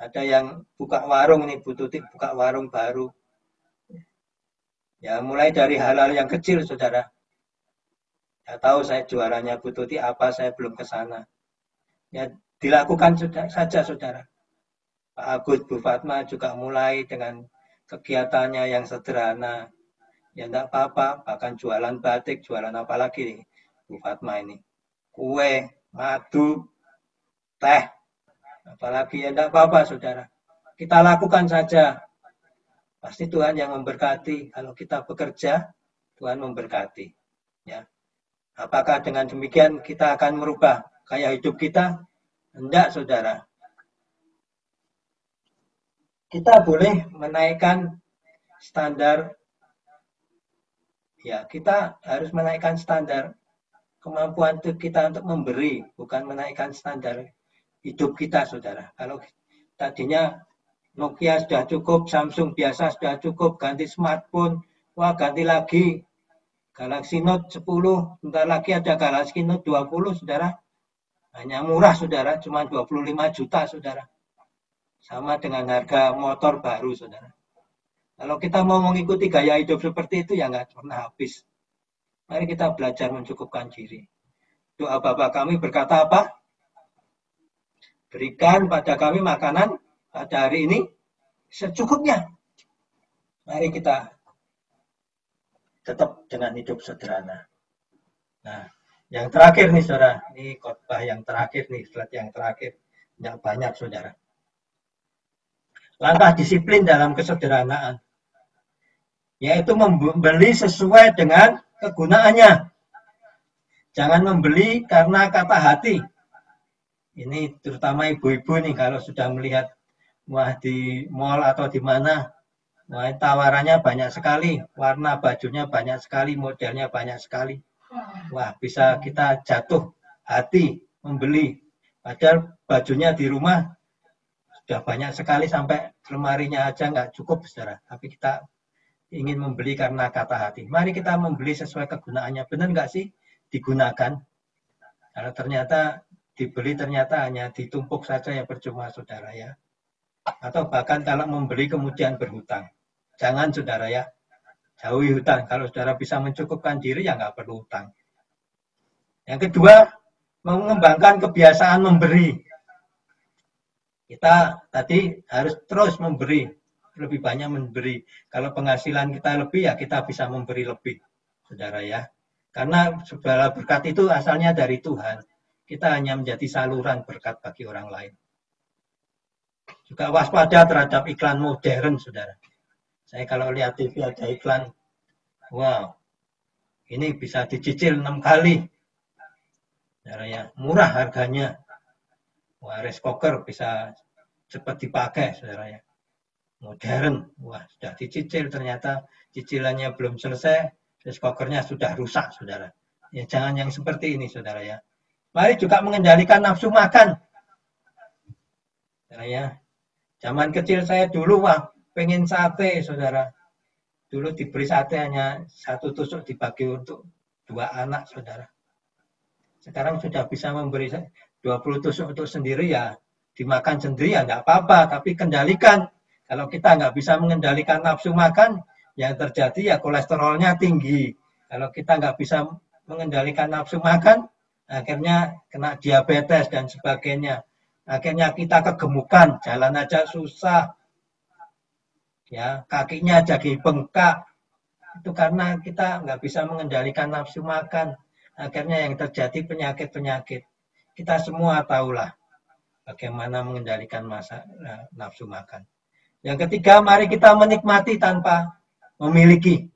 Ada yang buka warung nih, Bu Tuti buka warung baru. Ya mulai dari hal-hal yang kecil, saudara. Ya tahu saya juaranya Bu Tuti apa, saya belum ke sana. Ya dilakukan saja, saudara. Pak Agus, Bu Fatma juga mulai dengan kegiatannya yang sederhana. Ya enggak apa-apa, bahkan jualan batik, jualan apa lagi nih, Bu Fatma ini. Kue, madu, teh, apalagi ya enggak apa-apa, saudara. Kita lakukan saja. Pasti Tuhan yang memberkati. Kalau kita bekerja, Tuhan memberkati. Ya. Apakah dengan demikian kita akan merubah gaya hidup kita? Enggak, saudara. Kita boleh menaikkan standar. Ya, kita harus menaikkan standar kemampuan kita untuk memberi, bukan menaikkan standar hidup kita, saudara. Kalau tadinya Nokia sudah cukup, Samsung biasa sudah cukup, ganti smartphone, wah ganti lagi Galaxy Note 10, bentar lagi ada Galaxy Note 20, saudara. Hanya murah, saudara, cuma 25 juta, saudara. Sama dengan harga motor baru, saudara. Kalau kita mau mengikuti gaya hidup seperti itu, ya nggak pernah habis. Mari kita belajar mencukupkan diri. Doa Bapa kami berkata apa? Berikan pada kami makanan pada hari ini secukupnya. Mari kita tetap dengan hidup sederhana. Nah, yang terakhir nih, saudara. Ini khotbah yang terakhir nih, slide yang terakhir. Yang banyak, saudara. Langkah disiplin dalam kesederhanaan. Yaitu membeli sesuai dengan kegunaannya. Jangan membeli karena kata hati. Ini terutama ibu-ibu nih kalau sudah melihat wah di mall atau di mana, wah tawarannya banyak sekali, warna bajunya banyak sekali, modelnya banyak sekali. Wah bisa kita jatuh hati membeli. Padahal bajunya di rumah sudah banyak sekali sampai lemarinya aja nggak cukup, saudara. Tapi kita ingin membeli karena kata hati. Mari kita membeli sesuai kegunaannya. Benar nggak sih digunakan? Kalau ternyata dibeli ternyata hanya ditumpuk saja ya percuma, saudara ya. Atau bahkan kalau membeli kemudian berhutang. Jangan, saudara ya. Jauhi hutang. Kalau saudara bisa mencukupkan diri ya nggak perlu hutang. Yang kedua, mengembangkan kebiasaan memberi. Kita tadi harus terus memberi. Lebih banyak memberi. Kalau penghasilan kita lebih ya kita bisa memberi lebih, saudara ya. Karena segala berkat itu asalnya dari Tuhan. Kita hanya menjadi saluran berkat bagi orang lain. Juga waspada terhadap iklan modern, saudara. Saya kalau lihat TV ada iklan, wow, ini bisa dicicil 6 kali. Saudara ya, murah harganya. Wah, rice cooker bisa cepat dipakai, saudara ya. Modern, wah sudah dicicil ternyata cicilannya belum selesai, rice cookernya sudah rusak, saudara. Ya jangan yang seperti ini, saudara ya. Mari juga mengendalikan nafsu makan. Saudara ya. Zaman kecil saya dulu wah pengen sate, saudara. Dulu diberi sate hanya 1 tusuk dibagi untuk 2 anak, saudara. Sekarang sudah bisa memberi 20 tusuk untuk sendiri ya dimakan sendiri ya enggak apa-apa, tapi kendalikan. Kalau kita nggak bisa mengendalikan nafsu makan, yang terjadi ya kolesterolnya tinggi. Kalau kita nggak bisa mengendalikan nafsu makan, akhirnya kena diabetes dan sebagainya. Akhirnya kita kegemukan, jalan aja susah. Ya, kakinya jadi bengkak. Itu karena kita nggak bisa mengendalikan nafsu makan. Akhirnya yang terjadi penyakit-penyakit. Kita semua tahulah bagaimana mengendalikan nafsu makan. Yang ketiga, mari kita menikmati tanpa memiliki.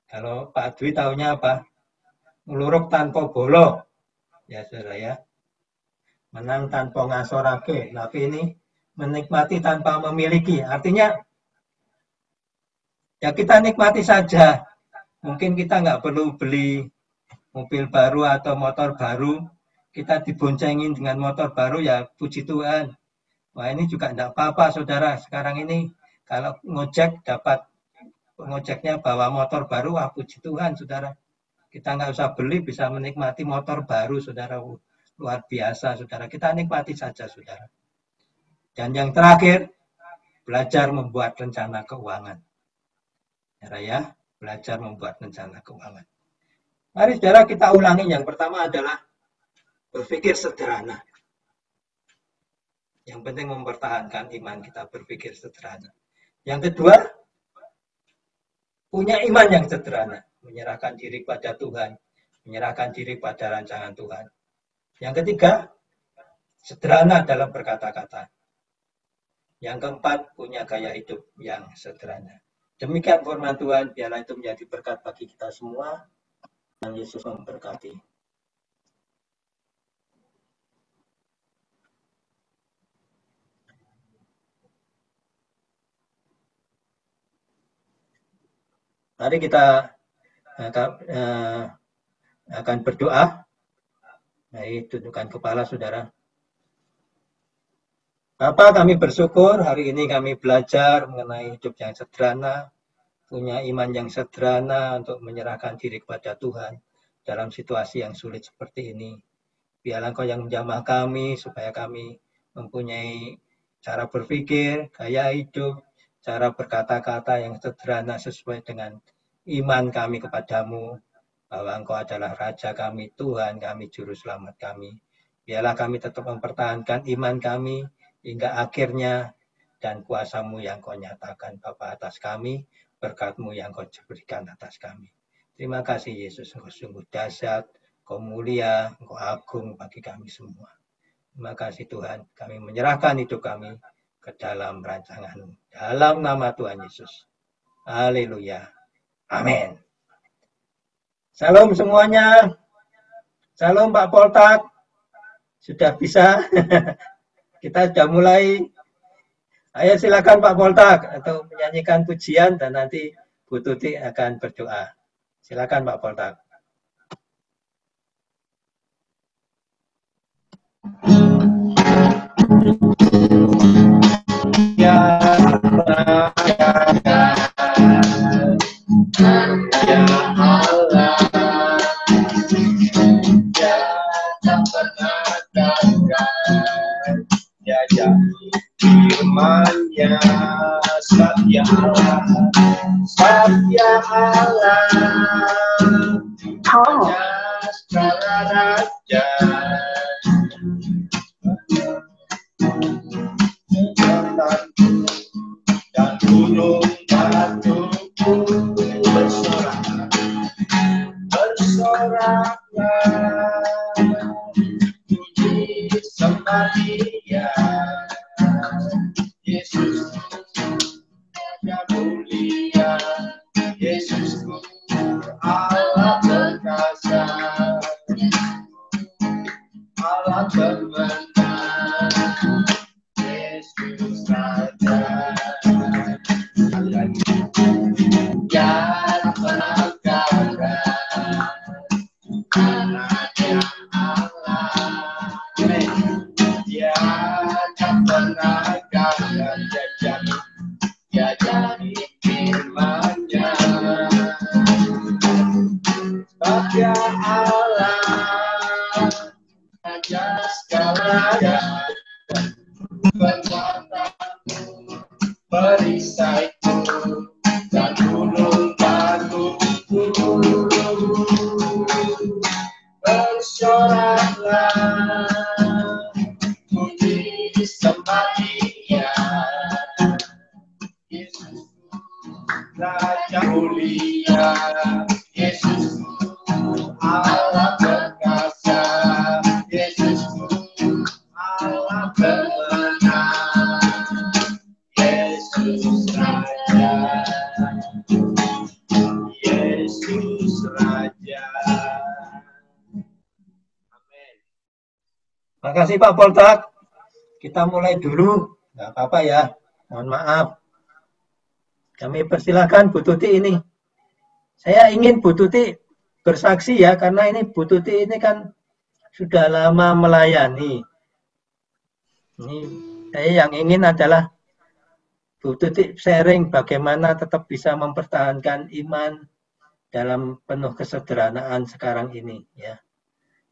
Kalau Pak Dwi tahunya apa? Ngeluruk tanpa bolo. Ya, saudara ya. Menang tanpa ngasorake. Tapi ini menikmati tanpa memiliki. Artinya, ya kita nikmati saja. Mungkin kita nggak perlu beli mobil baru atau motor baru. Kita diboncengin dengan motor baru, ya puji Tuhan. Wah, ini juga enggak apa-apa, saudara. Sekarang ini kalau ngojek dapat pengojeknya bawa motor baru, wah puji Tuhan, saudara. Kita nggak usah beli, bisa menikmati motor baru, saudara. Luar biasa, saudara. Kita nikmati saja, saudara. Dan yang terakhir, belajar membuat rencana keuangan. Ya, belajar membuat rencana keuangan. Mari, saudara, kita ulangi. Yang pertama adalah berpikir sederhana. Yang penting mempertahankan iman kita, berpikir sederhana. Yang kedua, punya iman yang sederhana, menyerahkan diri pada Tuhan, menyerahkan diri pada rancangan Tuhan. Yang ketiga, sederhana dalam berkata-kata. Yang keempat, punya gaya hidup yang sederhana. Demikian firman Tuhan, biarlah itu menjadi berkat bagi kita semua. Tuhan Yesus memberkati. Mari kita akan berdoa. Baik, tundukkan kepala, saudara. Bapa, kami bersyukur hari ini kami belajar mengenai hidup yang sederhana, punya iman yang sederhana untuk menyerahkan diri kepada Tuhan dalam situasi yang sulit seperti ini. Biarlah Engkau yang menjamah kami supaya kami mempunyai cara berpikir, gaya hidup, cara berkata-kata yang sederhana sesuai dengan iman kami kepadamu, bahwa Engkau adalah Raja kami, Tuhan kami, Juru Selamat kami. Biarlah kami tetap mempertahankan iman kami hingga akhirnya, dan kuasa-Mu yang Kau nyatakan Bapa atas kami, berkat-Mu yang Kau berikan atas kami. Terima kasih Yesus, Engkau sungguh dahsyat, Engkau mulia, Engkau agung bagi kami semua. Terima kasih Tuhan, kami menyerahkan hidup kami ke dalam rancangan-Mu. Dalam nama Tuhan Yesus. Haleluya. Amin. Salam semuanya. Salam Pak Poltak. Sudah bisa. Kita sudah mulai. Ayo silakan Pak Poltak atau menyanyikan pujian dan nanti Bu Tuti akan berdoa. Silakan Pak Poltak. Ya Allah, ya Allah, ya tak pernah gagal, ya firman-Nya, Satya Allah, Satya Allah, Raja segala raja. Dan gunung batuku bersorak, bersoraklah, puji sembah Dia, Yesus yang mulia, Yesusku Allah perkasa, Allah bermenang, Yesus Raja. Ya pernah gagal, anaknya Allah. Ya tak pernah gagal, dia jadi firman-Nya. Satya Allah, Raja segala raja, kekuatan-Mu, perisai-Ku, dan gunung batuku bersoraklah, puji sembah Dia, Yesus Raja mulia, Yesus Allah perkasa, Yesus Allah bermenang, Yesus Raja, Yesus Raja. Amin. Terima kasih Pak Poltak. Kita mulai dulu Nggak apa-apa ya, mohon maaf. Kami persilahkan Bu Tuti ini. Saya ingin Bu Tuti bersaksi ya, karena ini Bu Tuti ini kan sudah lama melayani. Ini saya yang ingin adalah Bu Tuti sharing bagaimana tetap bisa mempertahankan iman dalam penuh kesederhanaan sekarang ini ya.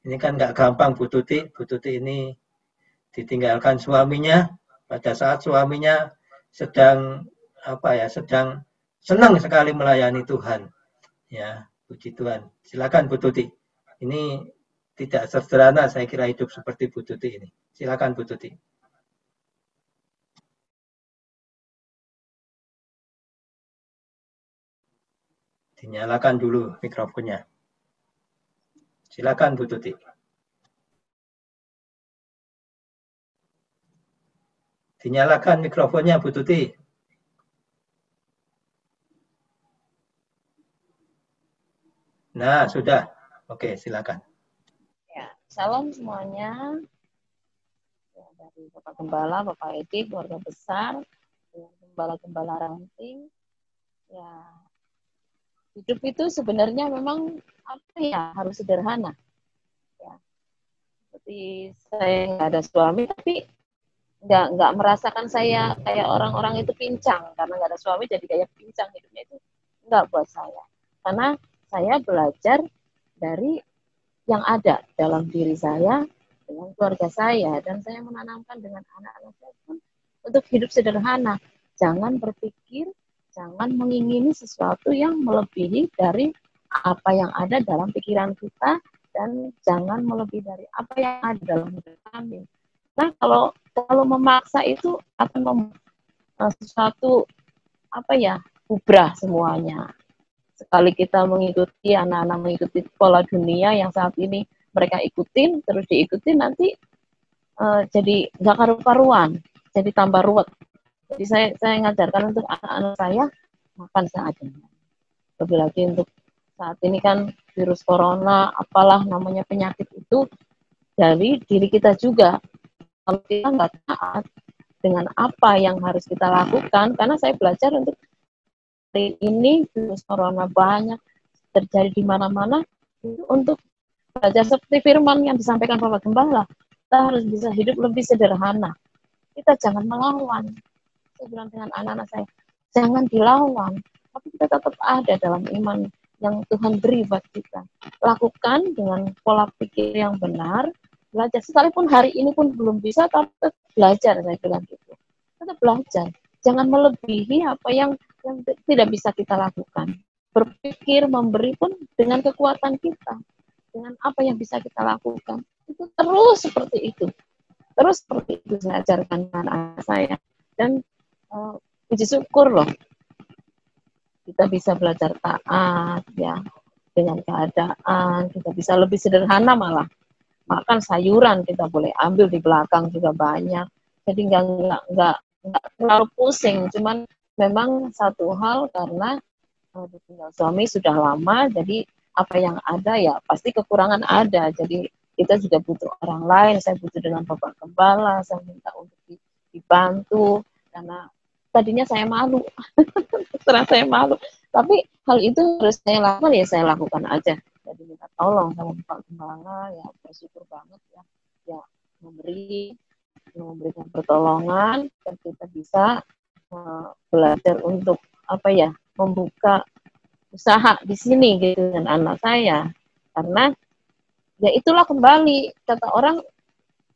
Ini kan nggak gampang Bu Tuti. Bu Tuti ini ditinggalkan suaminya pada saat suaminya sedang sedang senang sekali melayani Tuhan. Ya, puji Tuhan. Silakan Bu Tuti. Ini tidak sederhana saya kira hidup seperti Bu Tuti ini. Silakan Bu Tuti. Dinyalakan dulu mikrofonnya. Silakan Bu Tuti. Dinyalakan mikrofonnya Bu Tuti. Nah, sudah. Oke, silakan. Ya, salam semuanya. Ya, dari Bapak Gembala, Bapak Edi, keluarga besar, gembala-gembala ranting. Ya, hidup itu sebenarnya memang harus sederhana. Ya, seperti saya nggak ada suami, tapi nggak merasakan saya kayak orang-orang itu pincang karena nggak ada suami jadi kayak pincang hidupnya itu nggak buat saya. Karena saya belajar dari yang ada dalam diri saya dengan keluarga saya dan saya menanamkan dengan anak-anak saya pun untuk hidup sederhana. Jangan berpikir, jangan mengingini sesuatu yang melebihi dari apa yang ada dalam pikiran kita dan jangan melebihi dari apa yang ada dalam hidup kami. Nah, kalau memaksa itu akan sesuatu bubrah semuanya. Sekali kita mengikuti anak-anak mengikuti pola dunia yang saat ini mereka ikutin terus diikutin nanti jadi nggak karu-karuan, jadi tambah ruwet. Jadi saya ngajarkan untuk anak-anak saya makan seadanya. Lebih lagi untuk saat ini kan virus corona, apalah namanya penyakit itu dari diri kita juga. Kalau kita nggak taat dengan apa yang harus kita lakukan, karena saya belajar untuk hari ini virus corona banyak terjadi di mana-mana, itu untuk belajar seperti firman yang disampaikan Bapak Gembala, kita harus bisa hidup lebih sederhana. Kita jangan melawan. Saya bilang dengan anak-anak saya, jangan dilawan, tapi kita tetap ada dalam iman yang Tuhan beri buat kita. Lakukan dengan pola pikir yang benar, belajar. Sekalipun hari ini pun belum bisa, tapi tetap belajar, saya bilang gitu. Tetap belajar. Jangan melebihi apa yang tidak bisa kita lakukan. Berpikir, memberi pun dengan kekuatan kita. Dengan apa yang bisa kita lakukan. Itu terus seperti itu. Terus seperti itu saya ajarkan anak-anak saya. Dan puji syukur loh. Kita bisa belajar taat ya. Dengan keadaan, kita bisa lebih sederhana malah. Makan sayuran kita boleh ambil di belakang juga banyak. Jadi nggak terlalu pusing. Cuman memang satu hal karena ditinggal suami sudah lama, jadi apa yang ada ya pasti kekurangan ada. Jadi kita juga butuh orang lain. Saya butuh dengan Bapak Gembala, saya minta untuk dibantu karena tadinya saya malu, terus saya malu. Tapi hal itu harus saya lakukan ya saya lakukan aja. Jadi minta tolong sama Bapak Gembala ya bersyukur banget ya memberikan pertolongan dan kita bisa belajar untuk membuka usaha di sini gitu dengan anak saya karena ya itulah kembali kata orang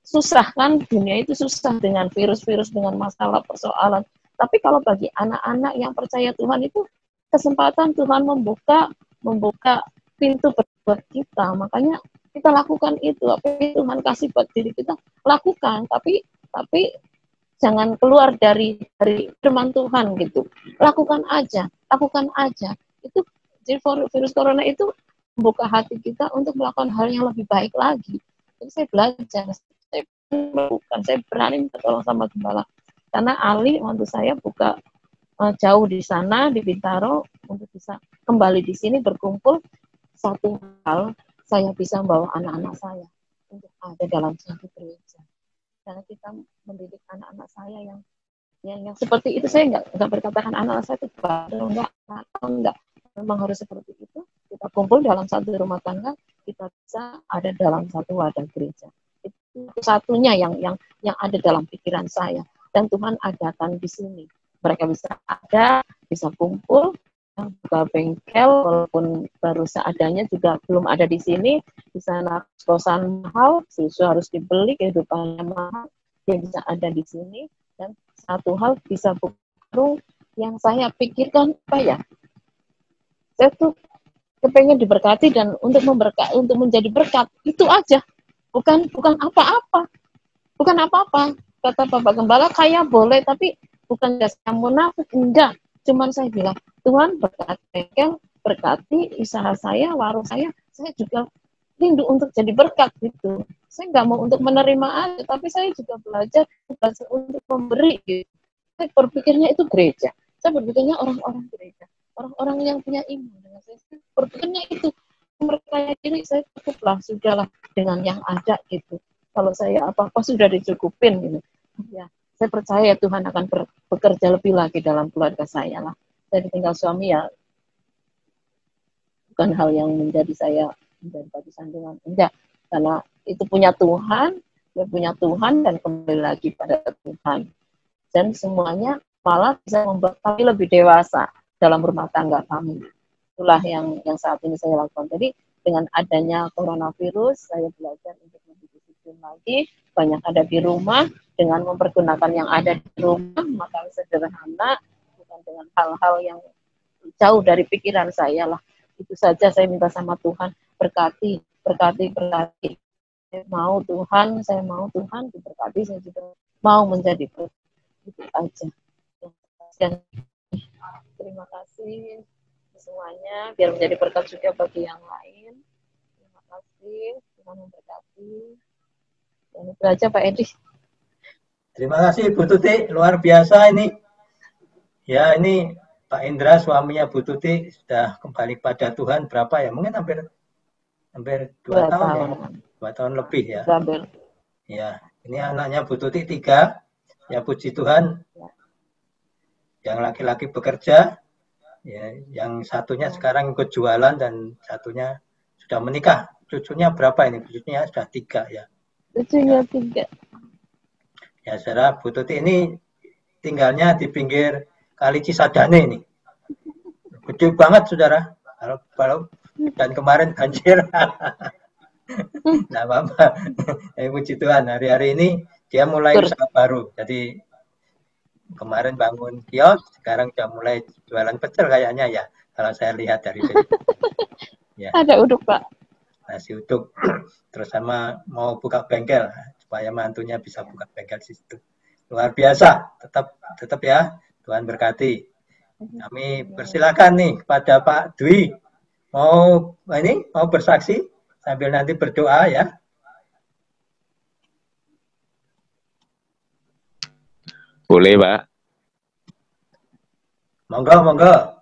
susah kan dunia itu susah dengan virus-virus dengan masalah persoalan tapi kalau bagi anak-anak yang percaya Tuhan itu kesempatan Tuhan membuka pintu buat kita makanya kita lakukan itu apa yang Tuhan kasih buat diri kita lakukan tapi jangan keluar dari firman Tuhan gitu. Lakukan aja. Itu virus corona itu membuka hati kita untuk melakukan hal yang lebih baik lagi. Jadi saya belajar, saya berani minta tolong sama Gembala. Karena Ali waktu saya buka jauh di sana di Bintaro untuk bisa kembali di sini berkumpul satu hal saya bisa membawa anak-anak saya untuk ada dalam satu gereja. Karena kita mendidik anak-anak saya yang yang seperti itu saya nggak berkatakan anak saya itu baru enggak. Memang harus seperti itu. Kita kumpul dalam satu rumah tangga, kita bisa ada dalam satu wadah gereja. Itu satunya yang ada dalam pikiran saya. Dan Tuhan adakan di sini. Mereka bisa ada, bisa kumpul, buka bengkel, walaupun baru seadanya juga belum ada di sini. Di sana kosan mahal, susu harus dibeli, kehidupannya mahal, dia bisa ada di sini. Dan satu hal bisa buka yang saya pikirkan apa ya? Saya tuh kepengen diberkati dan untuk menjadi berkat itu aja, bukan apa-apa, kata Bapak Gembala kayak boleh tapi bukan dasar munafik, enggak, cuman saya bilang Tuhan berkati bengkel, berkati usaha saya, warung saya juga rindu untuk jadi berkat gitu. Saya nggak mau untuk menerima aja, tapi saya juga belajar untuk memberi gitu. Saya berpikirnya itu gereja, saya berpikirnya orang-orang gereja, orang-orang yang punya iman dengan saya berpikirnya itu memperkaya diri. Saya cukuplah, sudahlah dengan yang ada gitu. Kalau saya apa-apa sudah dicukupin gitu. Ya, saya percaya Tuhan akan bekerja lebih lagi dalam keluarga saya lah. Saya ditinggal suami ya bukan hal yang menjadi saya menjadi batu sandungan, enggak, karena itu punya Tuhan, dia punya Tuhan dan kembali lagi pada Tuhan. Dan semuanya malah bisa membuat kami lebih dewasa dalam rumah tangga kami. Itulah yang saat ini saya lakukan. Jadi dengan adanya coronavirus, saya belajar untuk lebih disiplin lagi, banyak ada di rumah, dengan mempergunakan yang ada di rumah, maka sederhana, bukan dengan hal-hal yang jauh dari pikiran saya lah. Itu saja saya minta sama Tuhan, berkati. Saya mau Tuhan diberkati, saya juga mau menjadi berkat. Itu aja. Dan terima kasih semuanya, biar menjadi berkat juga bagi yang lain. Terima kasih, Tuhan memberkati. Dan itu aja Pak Edi. Terima kasih Bu Tuti, luar biasa ini. Ya, ini Pak Indra suaminya Bu Tuti sudah kembali pada Tuhan berapa ya? Mungkin hampir 2 tahun ya. 2 tahun lebih ya. Ya, ini anaknya Bu Tuti 3. Ya puji Tuhan. Yang laki-laki bekerja, ya, yang satunya sekarang ikut jualan dan satunya sudah menikah. Cucunya berapa ini? Cucunya sudah 3 ya. Cucunya 3. Ya, saudara, Bu Tuti ini tinggalnya di pinggir Kali Cisadane ini. Gede banget, saudara. Kalau dan kemarin banjir. Nah, apa-apa. Puji Tuhan, hari-hari ini dia mulai usaha baru. Jadi kemarin bangun kios, sekarang sudah mulai jualan pecel kayaknya ya, kalau saya lihat dari Facebook. Ya. Ada uduk Pak. Nasi uduk. Terus sama mau buka bengkel supaya mantunya bisa buka bengkel di situ. Luar biasa. Tetap ya, Tuhan berkati. Kami persilakan nih pada Pak Dwi mau bersaksi sambil nanti berdoa ya. Boleh, Pak. Monggo.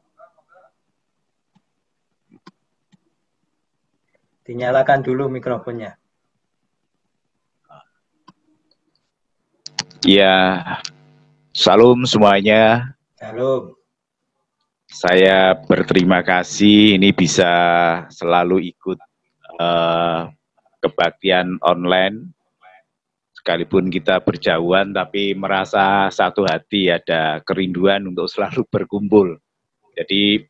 Dinyalakan dulu mikrofonnya. Ya, salam semuanya. Salam. Saya berterima kasih ini bisa selalu ikut kebaktian online. Sekalipun kita berjauhan, tapi merasa satu hati, ada kerinduan untuk selalu berkumpul. Jadi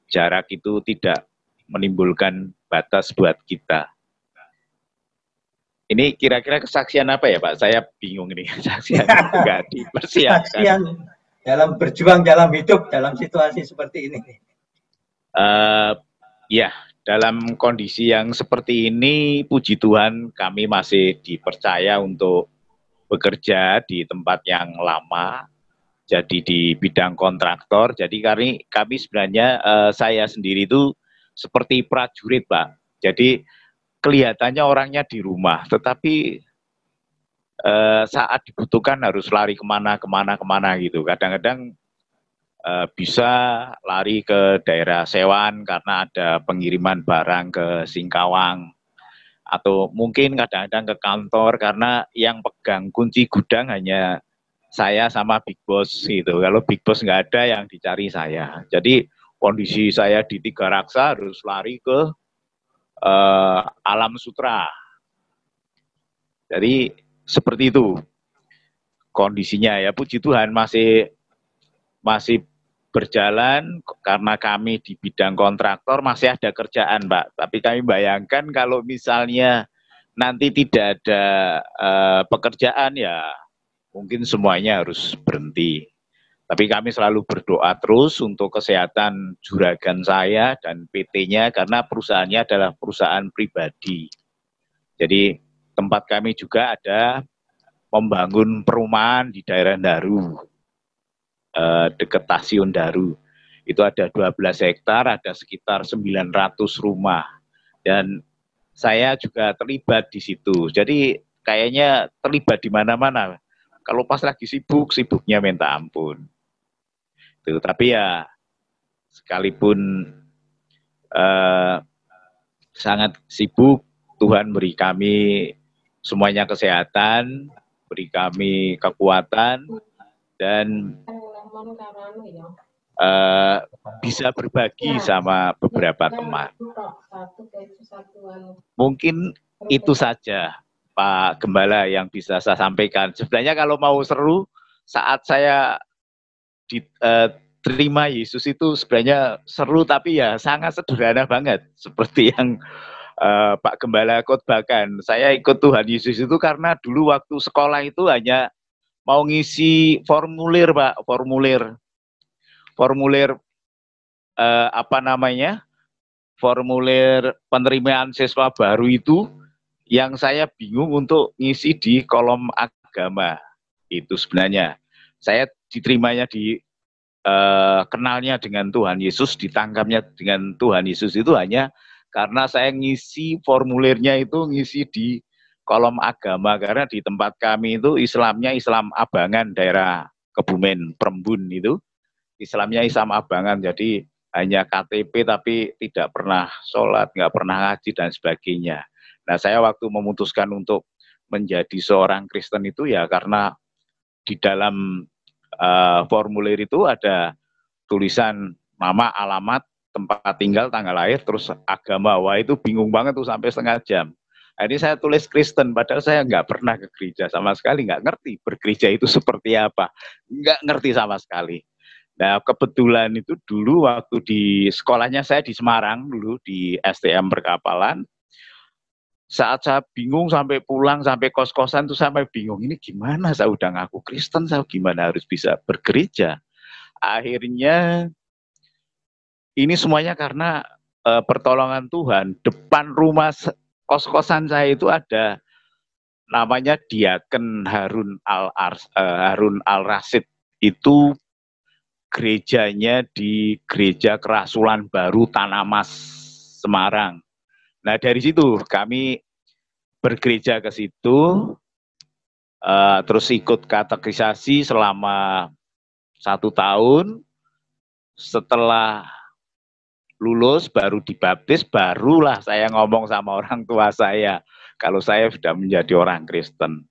jarak itu tidak menimbulkan batas buat kita. Ini kira-kira kesaksian apa ya Pak? Saya bingung ini kesaksian juga dipersiapkan. Kesaksian dalam berjuang dalam hidup dalam situasi seperti ini. Ya, dalam kondisi yang seperti ini, puji Tuhan kami masih dipercaya untuk bekerja di tempat yang lama, jadi di bidang kontraktor. Jadi kami sebenarnya, saya sendiri itu seperti prajurit Pak. Jadi kelihatannya orangnya di rumah, tetapi saat dibutuhkan harus lari kemana gitu. Kadang-kadang bisa lari ke daerah Sewan karena ada pengiriman barang ke Singkawang, atau mungkin kadang-kadang ke kantor karena yang pegang kunci gudang hanya saya sama Big Boss gitu. Kalau Big Boss nggak ada, yang dicari saya. Jadi kondisi saya di Tiga Raksa harus lari ke Alam Sutra. Jadi seperti itu kondisinya ya. Puji Tuhan masih berjalan karena kami di bidang kontraktor masih ada kerjaan, Pak. Tapi kami bayangkan kalau misalnya nanti tidak ada pekerjaan ya mungkin semuanya harus berhenti. Tapi kami selalu berdoa terus untuk kesehatan juragan saya dan PT-nya karena perusahaannya adalah perusahaan pribadi. Jadi tempat kami juga ada membangun perumahan di daerah Daru, dekat Stasiun Daru. Itu ada 12 hektar, ada sekitar 900 rumah. Dan saya juga terlibat di situ. Jadi kayaknya terlibat di mana-mana. Kalau pas lagi sibuk, sibuknya minta ampun. Tuh, tapi ya sekalipun sangat sibuk, Tuhan beri kami semuanya kesehatan, beri kami kekuatan, dan bisa berbagi sama beberapa teman. Mungkin itu saja Pak Gembala yang bisa saya sampaikan. Sebenarnya kalau mau seru, saat saya diterima Yesus itu sebenarnya seru, tapi ya sangat sederhana banget. Seperti yang Pak Gembala khotbahkan. Saya ikut Tuhan Yesus itu karena dulu waktu sekolah itu hanya mau ngisi formulir, Pak, formulir formulir penerimaan siswa baru itu yang saya bingung untuk ngisi di kolom agama. Itu sebenarnya saya diterimanya di kenalnya dengan Tuhan Yesus, ditangkapnya dengan Tuhan Yesus itu hanya karena saya ngisi formulirnya itu ngisi di kolom agama, karena di tempat kami itu Islamnya Islam Abangan, daerah Kebumen Prembun itu Islamnya Islam Abangan, jadi hanya KTP tapi tidak pernah sholat, nggak pernah ngaji dan sebagainya. Nah, saya waktu memutuskan untuk menjadi seorang Kristen itu ya karena di dalam formulir itu ada tulisan nama, alamat, tempat tinggal, tanggal lahir, terus agama. Wah, itu bingung banget tuh sampai setengah jam. Ini saya tulis Kristen, padahal saya nggak pernah ke gereja sama sekali, nggak ngerti bergereja itu seperti apa, nggak ngerti sama sekali. Nah, kebetulan itu dulu waktu di sekolahnya saya di Semarang dulu di STM Perkapalan, saat saya bingung sampai pulang, sampai kos-kosan tuh sampai bingung, ini gimana saya udah ngaku Kristen, saya gimana harus bisa bergereja. Akhirnya ini semuanya karena pertolongan Tuhan. Depan rumah kos-kosan saya itu ada namanya Diaken Harun Al-Rasid. Itu gerejanya di Gereja Kerasulan Baru Tanah Mas, Semarang. Nah, dari situ kami bergereja ke situ, terus ikut katekisasi selama 1 tahun. Setelah lulus baru dibaptis, barulah saya ngomong sama orang tua saya kalau saya sudah menjadi orang Kristen.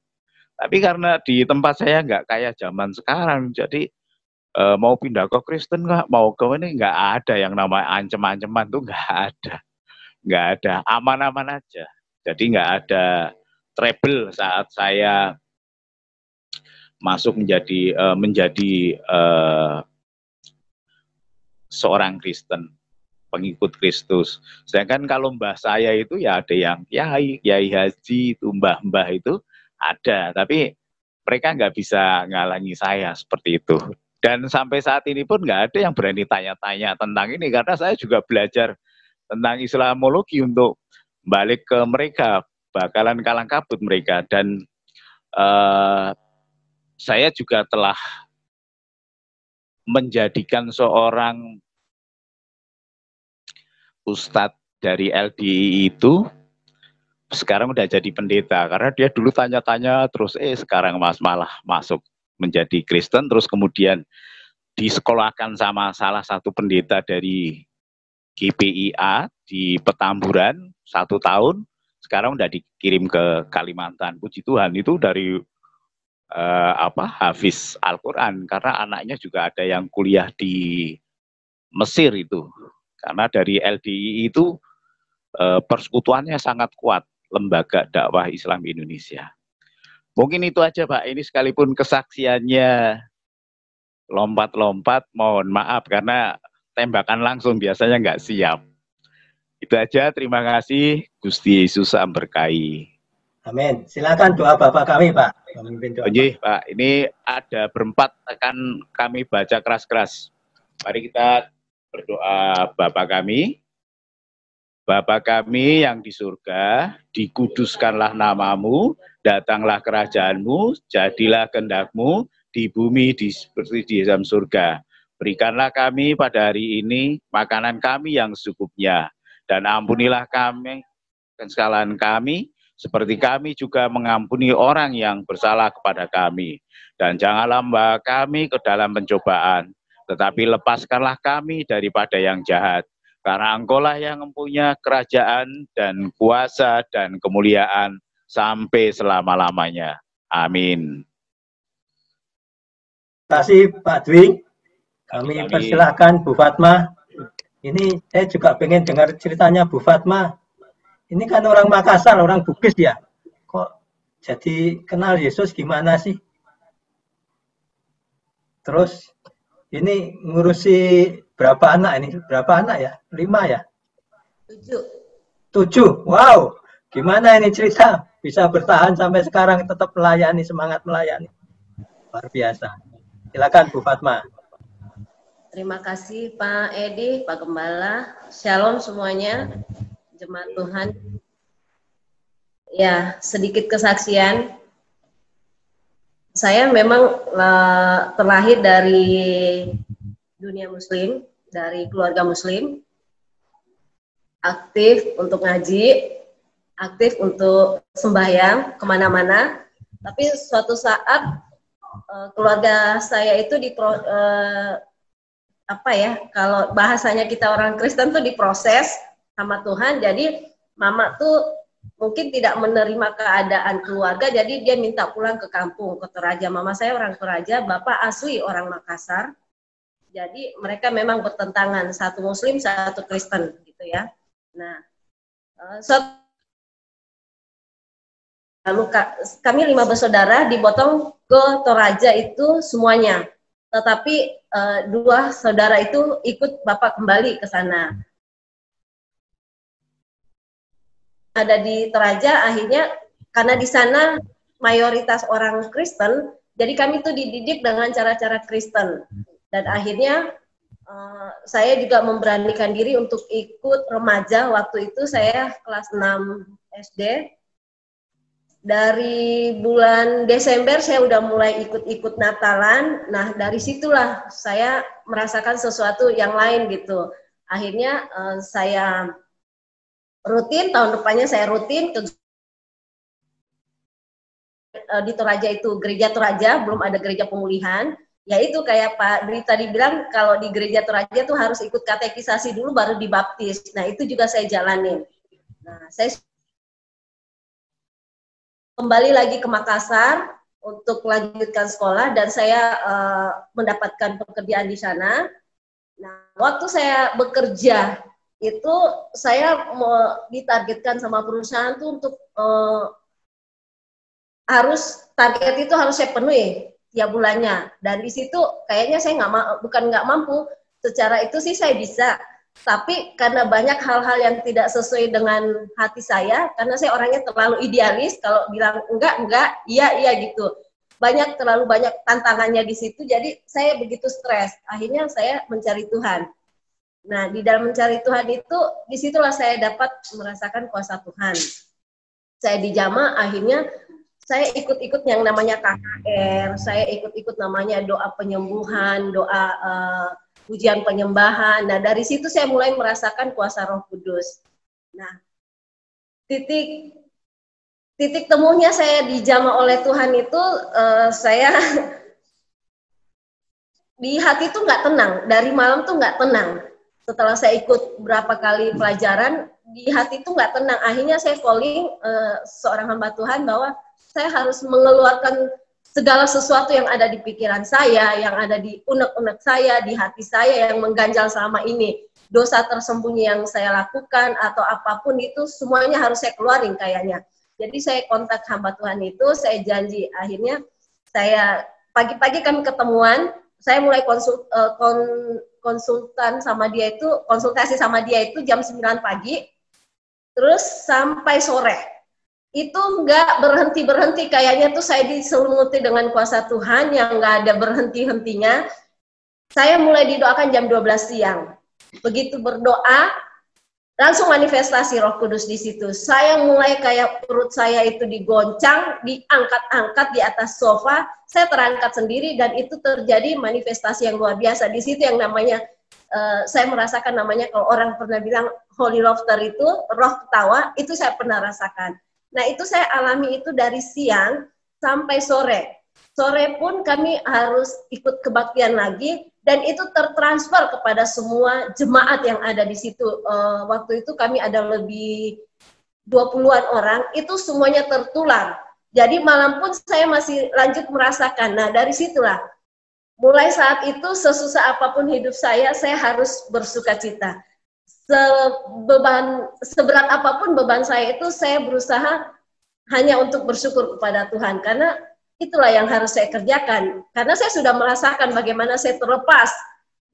Tapi karena di tempat saya nggak kayak zaman sekarang, jadi mau pindah ke Kristen nggak, mau ke ini nggak ada yang namanya ancem-anceman tuh nggak ada, aman-aman aja. Jadi nggak ada trouble saat saya masuk menjadi seorang Kristen, pengikut Kristus. Sedangkan kalau mbah saya itu ya ada yang kiai haji, itu mbah-mbah itu ada, tapi mereka nggak bisa ngalangi saya seperti itu. Dan sampai saat ini pun nggak ada yang berani tanya-tanya tentang ini, karena saya juga belajar tentang Islamologi untuk balik ke mereka, bakalan kalang kabut mereka. Dan saya juga telah menjadikan seorang ustadz dari LDI itu sekarang udah jadi pendeta, karena dia dulu tanya-tanya terus sekarang malah masuk menjadi Kristen, terus kemudian disekolahkan sama salah satu pendeta dari GPIA di Petamburan 1 tahun, sekarang udah dikirim ke Kalimantan. Puji Tuhan, itu dari hafiz Al-Quran, karena anaknya juga ada yang kuliah di Mesir itu. Karena dari LDI itu persekutuannya sangat kuat, Lembaga Dakwah Islam Indonesia. Mungkin itu aja Pak, ini sekalipun kesaksiannya lompat-lompat, mohon maaf karena tembakan langsung biasanya nggak siap. Itu aja, terima kasih, Gusti Yesus memberkahi. Amin. Silakan doa Bapak kami, Pak. Pemimpin doa. Pak, ini ada berempat akan kami baca keras-keras. Mari kita berdoa. Bapa kami yang di surga, dikuduskanlah namamu, datanglah kerajaanmu, jadilah kehendak-mu di bumi seperti di dalam surga. Berikanlah kami pada hari ini makanan kami yang secukupnya, dan ampunilah kami kesalahan kami, seperti kami juga mengampuni orang yang bersalah kepada kami. Dan janganlah membawa kami ke dalam pencobaan, tetapi lepaskanlah kami daripada yang jahat. Karena Engkaulah yang mempunyai kerajaan dan kuasa dan kemuliaan sampai selama-lamanya. Amin. Terima kasih Pak Dwi. Kami persilahkan Bu Fatma. Ini saya juga pengen dengar ceritanya Bu Fatma. Ini kan orang Makassar, orang Bugis ya. Kok jadi kenal Yesus gimana sih? Terus ini ngurusi berapa anak ini? Berapa anak ya? 5 ya? 7. Wow. Gimana ini cerita? Bisa bertahan sampai sekarang tetap melayani, semangat melayani. Luar biasa. Silakan Bu Fatma. Terima kasih Pak Edi, Pak Gembala. Shalom semuanya. Jemaat Tuhan. Ya, sedikit kesaksian. Saya memang terlahir dari dunia muslim, dari keluarga muslim. Aktif untuk ngaji, aktif untuk sembahyang kemana-mana. Tapi suatu saat keluarga saya itu kalau bahasanya kita orang Kristen tuh diproses sama Tuhan, jadi mama tuh mungkin tidak menerima keadaan keluarga, jadi dia minta pulang ke kampung, ke Toraja. Mama saya orang Toraja, bapak asli orang Makassar. Jadi mereka memang bertentangan, satu Muslim, satu Kristen, gitu ya. Nah, lalu kami 5 bersaudara dipotong ke Toraja itu semuanya. Tetapi 2 saudara itu ikut bapak kembali ke sana. Ada di Toraja, akhirnya karena di sana mayoritas orang Kristen, jadi kami tuh dididik dengan cara-cara Kristen. Dan akhirnya saya juga memberanikan diri untuk ikut remaja. Waktu itu saya kelas 6 SD. Dari bulan Desember saya udah mulai ikut-ikut Natalan. Nah, dari situlah saya merasakan sesuatu yang lain gitu. Akhirnya saya rutin, tahun depannya saya rutin ke di Toraja itu, gereja Toraja, belum ada gereja pemulihan. Ya itu kayak Pak Dwi tadi bilang, kalau di gereja Toraja tuh harus ikut katekisasi dulu baru dibaptis. Nah, itu juga saya jalanin. Nah, saya kembali lagi ke Makassar untuk melanjutkan sekolah dan saya mendapatkan pekerjaan di sana. Nah, waktu saya bekerja itu saya ditargetkan sama perusahaan tuh untuk target itu harus saya penuhi tiap bulannya. Dan di situ kayaknya saya bukan nggak mampu, secara itu sih saya bisa. Tapi karena banyak hal-hal yang tidak sesuai dengan hati saya, karena saya orangnya terlalu idealis, kalau bilang enggak, iya gitu. Terlalu banyak tantangannya di situ, jadi saya begitu stres. Akhirnya saya mencari Tuhan. Nah, di dalam mencari Tuhan itu, disitulah saya dapat merasakan kuasa Tuhan. Saya di Jama, akhirnya saya ikut-ikut yang namanya KKR, saya ikut-ikut namanya doa penyembuhan, doa ujian penyembahan. Nah, dari situ saya mulai merasakan kuasa Roh Kudus. Nah, titik temunya saya dijamah oleh Tuhan itu, saya di hati tuh nggak tenang, dari malam tuh nggak tenang. Setelah saya ikut berapa kali pelajaran, di hati tuh nggak tenang. Akhirnya saya calling seorang hamba Tuhan bahwa saya harus mengeluarkan segala sesuatu yang ada di pikiran saya, yang ada di unek-unek saya, di hati saya yang mengganjal selama ini, dosa tersembunyi yang saya lakukan atau apapun itu semuanya harus saya keluarin kayaknya. Jadi saya kontak hamba Tuhan itu, saya janji. Akhirnya saya pagi-pagi kami ketemuan, saya mulai konsultasi sama dia itu jam 9 pagi, terus sampai sore. Itu nggak berhenti-berhenti, kayaknya tuh saya diselimuti dengan kuasa Tuhan yang nggak ada berhenti-hentinya. Saya mulai didoakan jam 12 siang. Begitu berdoa, langsung manifestasi Roh Kudus di situ. Saya mulai kayak perut saya itu digoncang, diangkat-angkat di atas sofa, saya terangkat sendiri dan itu terjadi manifestasi yang luar biasa. Di situ yang namanya, saya merasakan namanya kalau orang pernah bilang holy laughter itu, roh ketawa, itu saya pernah rasakan. Nah itu saya alami itu dari siang sampai sore. Sore pun kami harus ikut kebaktian lagi dan itu tertransfer kepada semua jemaat yang ada di situ. Waktu itu kami ada lebih 20-an orang, itu semuanya tertular. Jadi malam pun saya masih lanjut merasakan. Nah dari situlah, mulai saat itu sesusah apapun hidup saya harus bersuka cita. Seberat apapun beban saya itu, saya berusaha hanya untuk bersyukur kepada Tuhan, karena itulah yang harus saya kerjakan. Karena saya sudah merasakan bagaimana saya terlepas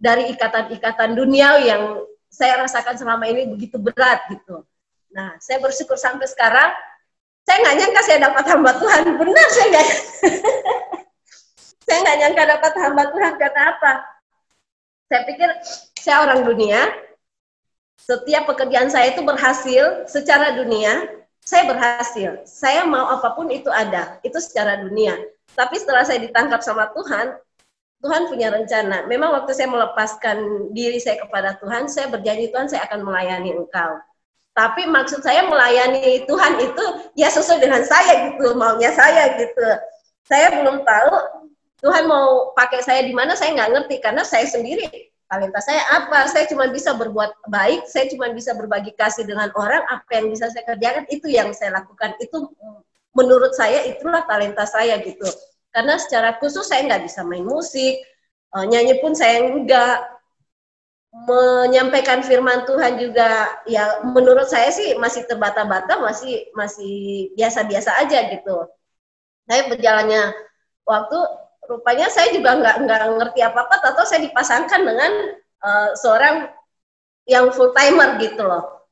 dari ikatan-ikatan duniawi yang saya rasakan selama ini begitu berat gitu. Nah, saya bersyukur sampai sekarang, saya nggak nyangka saya dapat hamba Tuhan. Benar, saya nggak nyangka dapat hamba Tuhan. Karena apa? Saya pikir saya orang dunia, setiap pekerjaan saya itu berhasil secara dunia, saya berhasil. Saya mau apapun itu ada, itu secara dunia. Tapi setelah saya ditangkap sama Tuhan, Tuhan punya rencana. Memang waktu saya melepaskan diri saya kepada Tuhan, saya berjanji, Tuhan saya akan melayani Engkau. Tapi maksud saya melayani Tuhan itu ya sesuai dengan saya gitu, maunya saya gitu. Saya belum tahu Tuhan mau pakai saya di mana, saya nggak ngerti karena saya sendiri talenta saya apa, saya cuma bisa berbuat baik, saya cuma bisa berbagi kasih dengan orang, apa yang bisa saya kerjakan itu yang saya lakukan, itu menurut saya itulah talenta saya gitu. Karena secara khusus saya nggak bisa main musik, nyanyi pun saya enggak, menyampaikan firman Tuhan juga ya menurut saya sih masih terbata-bata, masih biasa-biasa aja gitu. Saya berjalannya waktu, rupanya saya juga nggak ngerti apa-apa, atau saya dipasangkan dengan seorang yang full timer gitu loh,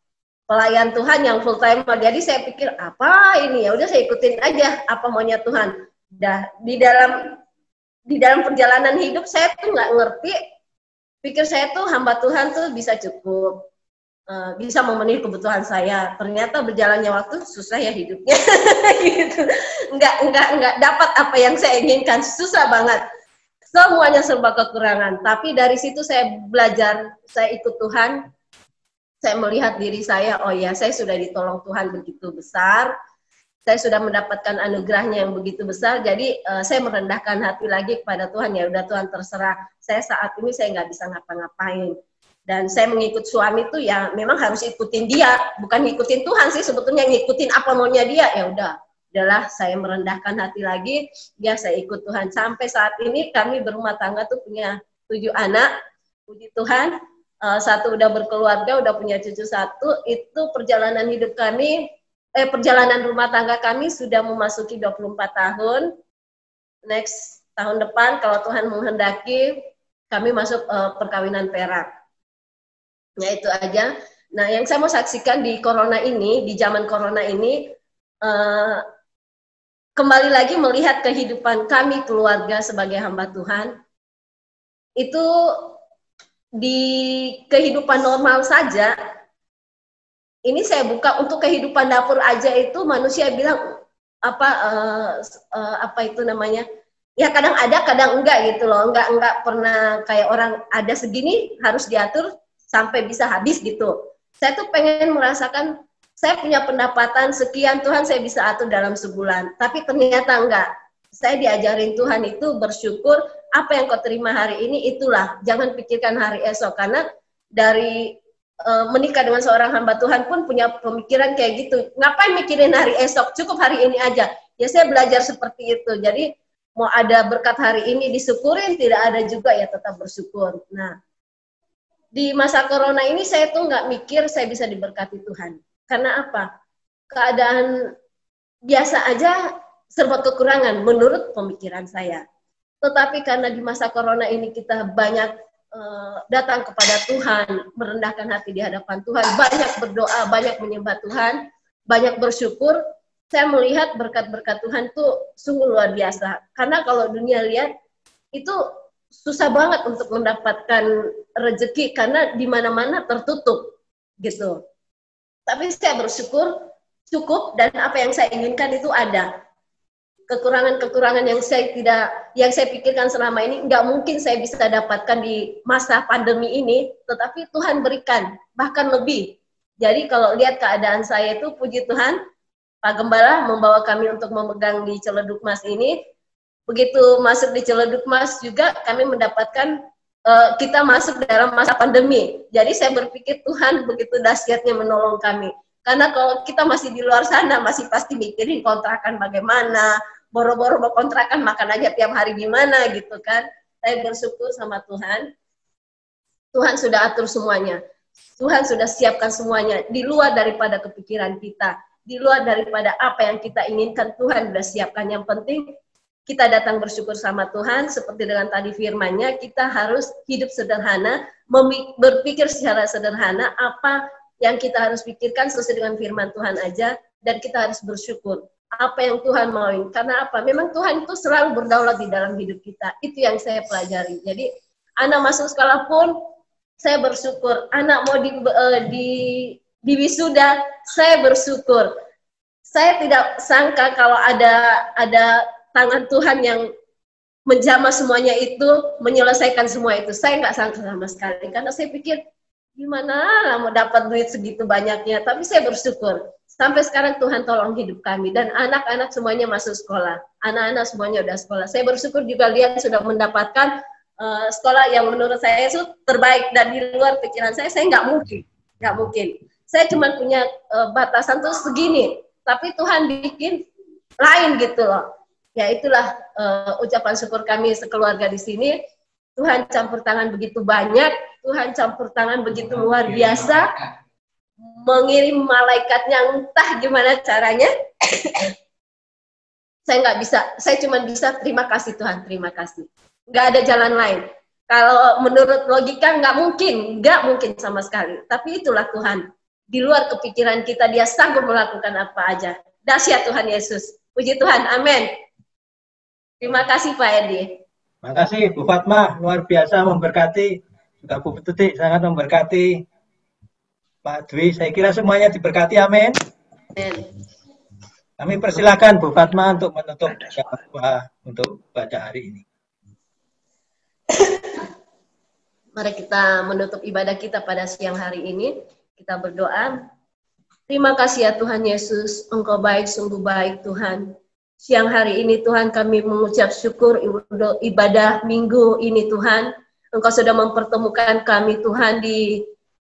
pelayan Tuhan yang full timer. Jadi saya pikir apa ini, ya udah saya ikutin aja apa maunya Tuhan. Dah di dalam perjalanan hidup saya tuh nggak ngerti, pikir saya tuh hamba Tuhan tuh bisa cukup, bisa memenuhi kebutuhan saya. Ternyata berjalannya waktu susah ya hidupnya, gitu. Nggak dapat apa yang saya inginkan, susah banget. Semuanya serba kekurangan. Tapi dari situ saya belajar, saya ikut Tuhan, saya melihat diri saya, oh ya saya sudah ditolong Tuhan begitu besar, saya sudah mendapatkan anugerahnya yang begitu besar. Jadi saya merendahkan hati lagi kepada Tuhan, ya udah Tuhan terserah. Saya saat ini saya nggak bisa ngapa-ngapain. Dan saya mengikut suami itu ya memang harus ikutin dia, bukan ngikutin Tuhan sih sebetulnya, ngikutin apa maunya dia. Ya udahlah saya merendahkan hati lagi, ya saya ikut Tuhan. Sampai saat ini kami berumah tangga tuh punya 7 anak, puji Tuhan. Satu udah berkeluarga, udah punya cucu 1. Itu perjalanan hidup kami, perjalanan rumah tangga kami sudah memasuki 24 tahun. Next tahun depan kalau Tuhan menghendaki kami masuk perkawinan perak. Ya itu aja. Nah yang saya mau saksikan di corona ini, di zaman corona ini, kembali lagi melihat kehidupan kami keluarga sebagai hamba Tuhan, itu di kehidupan normal saja, ini saya buka untuk kehidupan dapur aja itu manusia bilang, apa itu namanya, ya kadang ada kadang enggak gitu loh, enggak pernah kayak orang ada segini harus diatur sampai bisa habis gitu. Saya tuh pengen merasakan saya punya pendapatan sekian, Tuhan saya bisa atur dalam sebulan. Tapi ternyata enggak. Saya diajarin Tuhan itu bersyukur, apa yang kau terima hari ini itulah. Jangan pikirkan hari esok. Karena dari menikah dengan seorang hamba Tuhan pun punya pemikiran kayak gitu. Ngapain mikirin hari esok? Cukup hari ini aja. Ya saya belajar seperti itu. Jadi mau ada berkat hari ini disyukurin, tidak ada juga ya tetap bersyukur. Nah, di masa corona ini saya tuh nggak mikir saya bisa diberkati Tuhan. Karena apa? Keadaan biasa aja serba kekurangan menurut pemikiran saya. Tetapi karena di masa corona ini kita banyak datang kepada Tuhan, merendahkan hati di hadapan Tuhan, banyak berdoa, banyak menyembah Tuhan, banyak bersyukur, saya melihat berkat-berkat Tuhan tuh sungguh luar biasa. Karena kalau dunia lihat itu susah banget untuk mendapatkan rezeki karena di mana-mana tertutup gitu. Tapi saya bersyukur cukup dan apa yang saya inginkan itu ada. Kekurangan-kekurangan yang saya pikirkan selama ini nggak mungkin saya bisa dapatkan di masa pandemi ini, tetapi Tuhan berikan bahkan lebih. Jadi kalau lihat keadaan saya itu, puji Tuhan, Pak Gembala membawa kami untuk memegang di Celeduk Mas ini. Begitu masuk di Celeduk Mas juga kami mendapatkan kita masuk dalam masa pandemi. Jadi saya berpikir Tuhan begitu dahsyatnya menolong kami. Karena kalau kita masih di luar sana masih pasti mikirin kontrakan bagaimana, boro-boro mau kontrakan makan aja tiap hari gimana gitu kan. Saya bersyukur sama Tuhan. Tuhan sudah atur semuanya. Tuhan sudah siapkan semuanya di luar daripada kepikiran kita, di luar daripada apa yang kita inginkan. Tuhan sudah siapkan. Yang penting kita datang bersyukur sama Tuhan, seperti dengan tadi firman-Nya, kita harus hidup sederhana, berpikir secara sederhana, apa yang kita harus pikirkan sesuai dengan firman Tuhan aja, dan kita harus bersyukur. Apa yang Tuhan mauin, karena apa? Memang Tuhan itu selalu berdaulat di dalam hidup kita. Itu yang saya pelajari. Jadi, anak masuk sekolah pun, saya bersyukur. Anak mau di wisuda, saya bersyukur. Saya tidak sangka kalau ada tangan Tuhan yang menjamah semuanya itu, menyelesaikan semua itu. Saya nggak sangka sama sekali, karena saya pikir, gimana lah mau dapat duit segitu banyaknya. Tapi saya bersyukur. Sampai sekarang Tuhan tolong hidup kami. Dan anak-anak semuanya masuk sekolah. Anak-anak semuanya udah sekolah. Saya bersyukur juga lihat sudah mendapatkan sekolah yang menurut saya itu terbaik. Dan di luar pikiran saya nggak mungkin. Nggak mungkin. Saya cuma punya batasan tuh segini. Tapi Tuhan bikin lain gitu loh. Ya itulah ucapan syukur kami sekeluarga di sini. Tuhan campur tangan begitu banyak, Tuhan campur tangan begitu luar biasa, mengirim malaikatnya entah gimana caranya. Saya nggak bisa, saya cuma bisa terima kasih Tuhan, terima kasih. Nggak ada jalan lain. Kalau menurut logika nggak mungkin sama sekali. Tapi itulah Tuhan. Di luar kepikiran kita, Dia sanggup melakukan apa aja. Dahsyat Tuhan Yesus. Puji Tuhan, amin. Terima kasih Pak Edi. Terima kasih Bu Fatma, luar biasa memberkati. Juga Bu Tutik sangat memberkati. Pak Dwi, saya kira semuanya diberkati, amin. Amin. Kami persilakan Bu Fatma untuk menutup doa untuk baca hari ini. Mari kita menutup ibadah kita pada siang hari ini. Kita berdoa. Terima kasih ya Tuhan Yesus, Engkau baik, sungguh baik Tuhan. Siang hari ini Tuhan kami mengucap syukur ibadah minggu ini Tuhan. Engkau sudah mempertemukan kami Tuhan di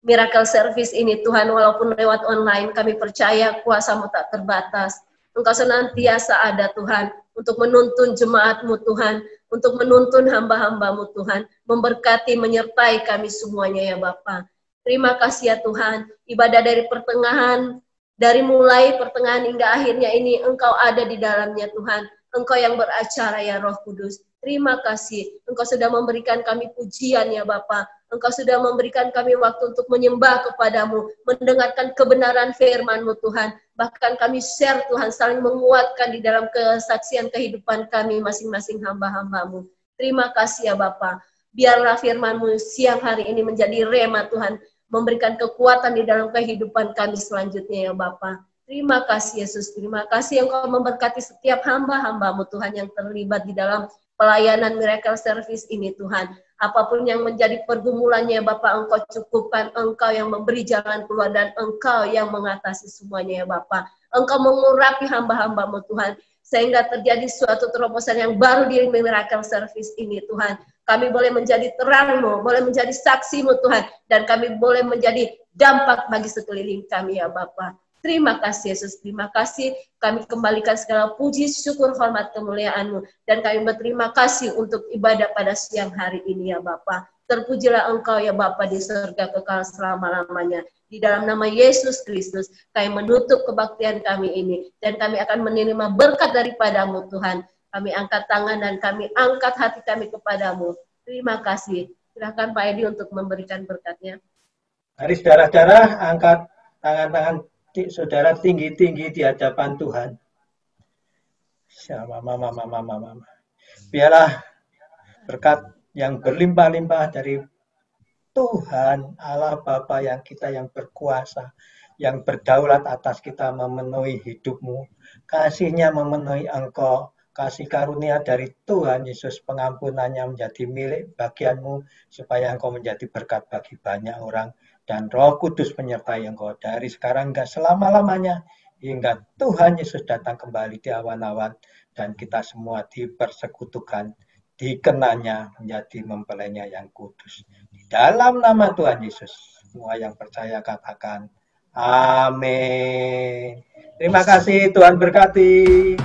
Miracle Service ini Tuhan. Walaupun lewat online kami percaya kuasa-Mu tak terbatas. Engkau senantiasa ada Tuhan untuk menuntun jemaat-Mu Tuhan. Untuk menuntun hamba-hamba-Mu Tuhan. Memberkati, menyertai kami semuanya ya Bapa. Terima kasih ya Tuhan. Ibadah dari pertengahan, dari mulai pertengahan hingga akhirnya ini Engkau ada di dalamnya Tuhan. Engkau yang beracara ya Roh Kudus. Terima kasih. Engkau sudah memberikan kami pujian ya Bapa. Engkau sudah memberikan kami waktu untuk menyembah kepadamu. Mendengarkan kebenaran firman-Mu Tuhan. Bahkan kami share Tuhan. Saling menguatkan di dalam kesaksian kehidupan kami masing-masing hamba-hamba-Mu. Terima kasih ya Bapa. Biarlah firman-Mu siang hari ini menjadi rema Tuhan. Memberikan kekuatan di dalam kehidupan kami selanjutnya ya Bapa. Terima kasih Yesus, terima kasih Engkau memberkati setiap hamba-hamba-Mu Tuhan yang terlibat di dalam pelayanan Miracle Service ini Tuhan. Apapun yang menjadi pergumulannya Bapa, Engkau cukupkan, Engkau yang memberi jalan keluar dan Engkau yang mengatasi semuanya ya Bapa. Engkau mengurapi hamba-hamba-Mu Tuhan, sehingga terjadi suatu terobosan yang baru di Miracle Service ini Tuhan. Kami boleh menjadi terang-Mu, boleh menjadi saksi-Mu Tuhan, dan kami boleh menjadi dampak bagi sekeliling kami ya Bapa. Terima kasih Yesus, terima kasih. Kami kembalikan segala puji, syukur, hormat, kemuliaan-Mu. Dan kami berterima kasih untuk ibadah pada siang hari ini ya Bapa. Terpujilah Engkau ya Bapa di surga kekal selama-lamanya. Di dalam nama Yesus Kristus, kami menutup kebaktian kami ini. Dan kami akan menerima berkat daripada-Mu Tuhan. Kami angkat tangan dan kami angkat hati kami kepadamu. Terima kasih. Silakan Pak Edi untuk memberikan berkatnya. Mari saudara-saudara angkat tangan-tangan saudara tinggi-tinggi di hadapan Tuhan. Biarlah berkat yang berlimpah-limpah dari Tuhan Allah Bapa yang berkuasa, yang berdaulat atas kita memenuhi hidupmu. Kasih-Nya memenuhi engkau. Kasih karunia dari Tuhan Yesus, pengampunannya menjadi milik bagianmu, supaya engkau menjadi berkat bagi banyak orang. Dan Roh Kudus menyertai engkau dari sekarang hingga selama-lamanya, hingga Tuhan Yesus datang kembali di awan-awan, dan kita semua dipersekutukan, dikenanya menjadi mempelainya yang kudus. Di dalam nama Tuhan Yesus, semua yang percaya katakan, amin. Terima kasih, Tuhan berkati.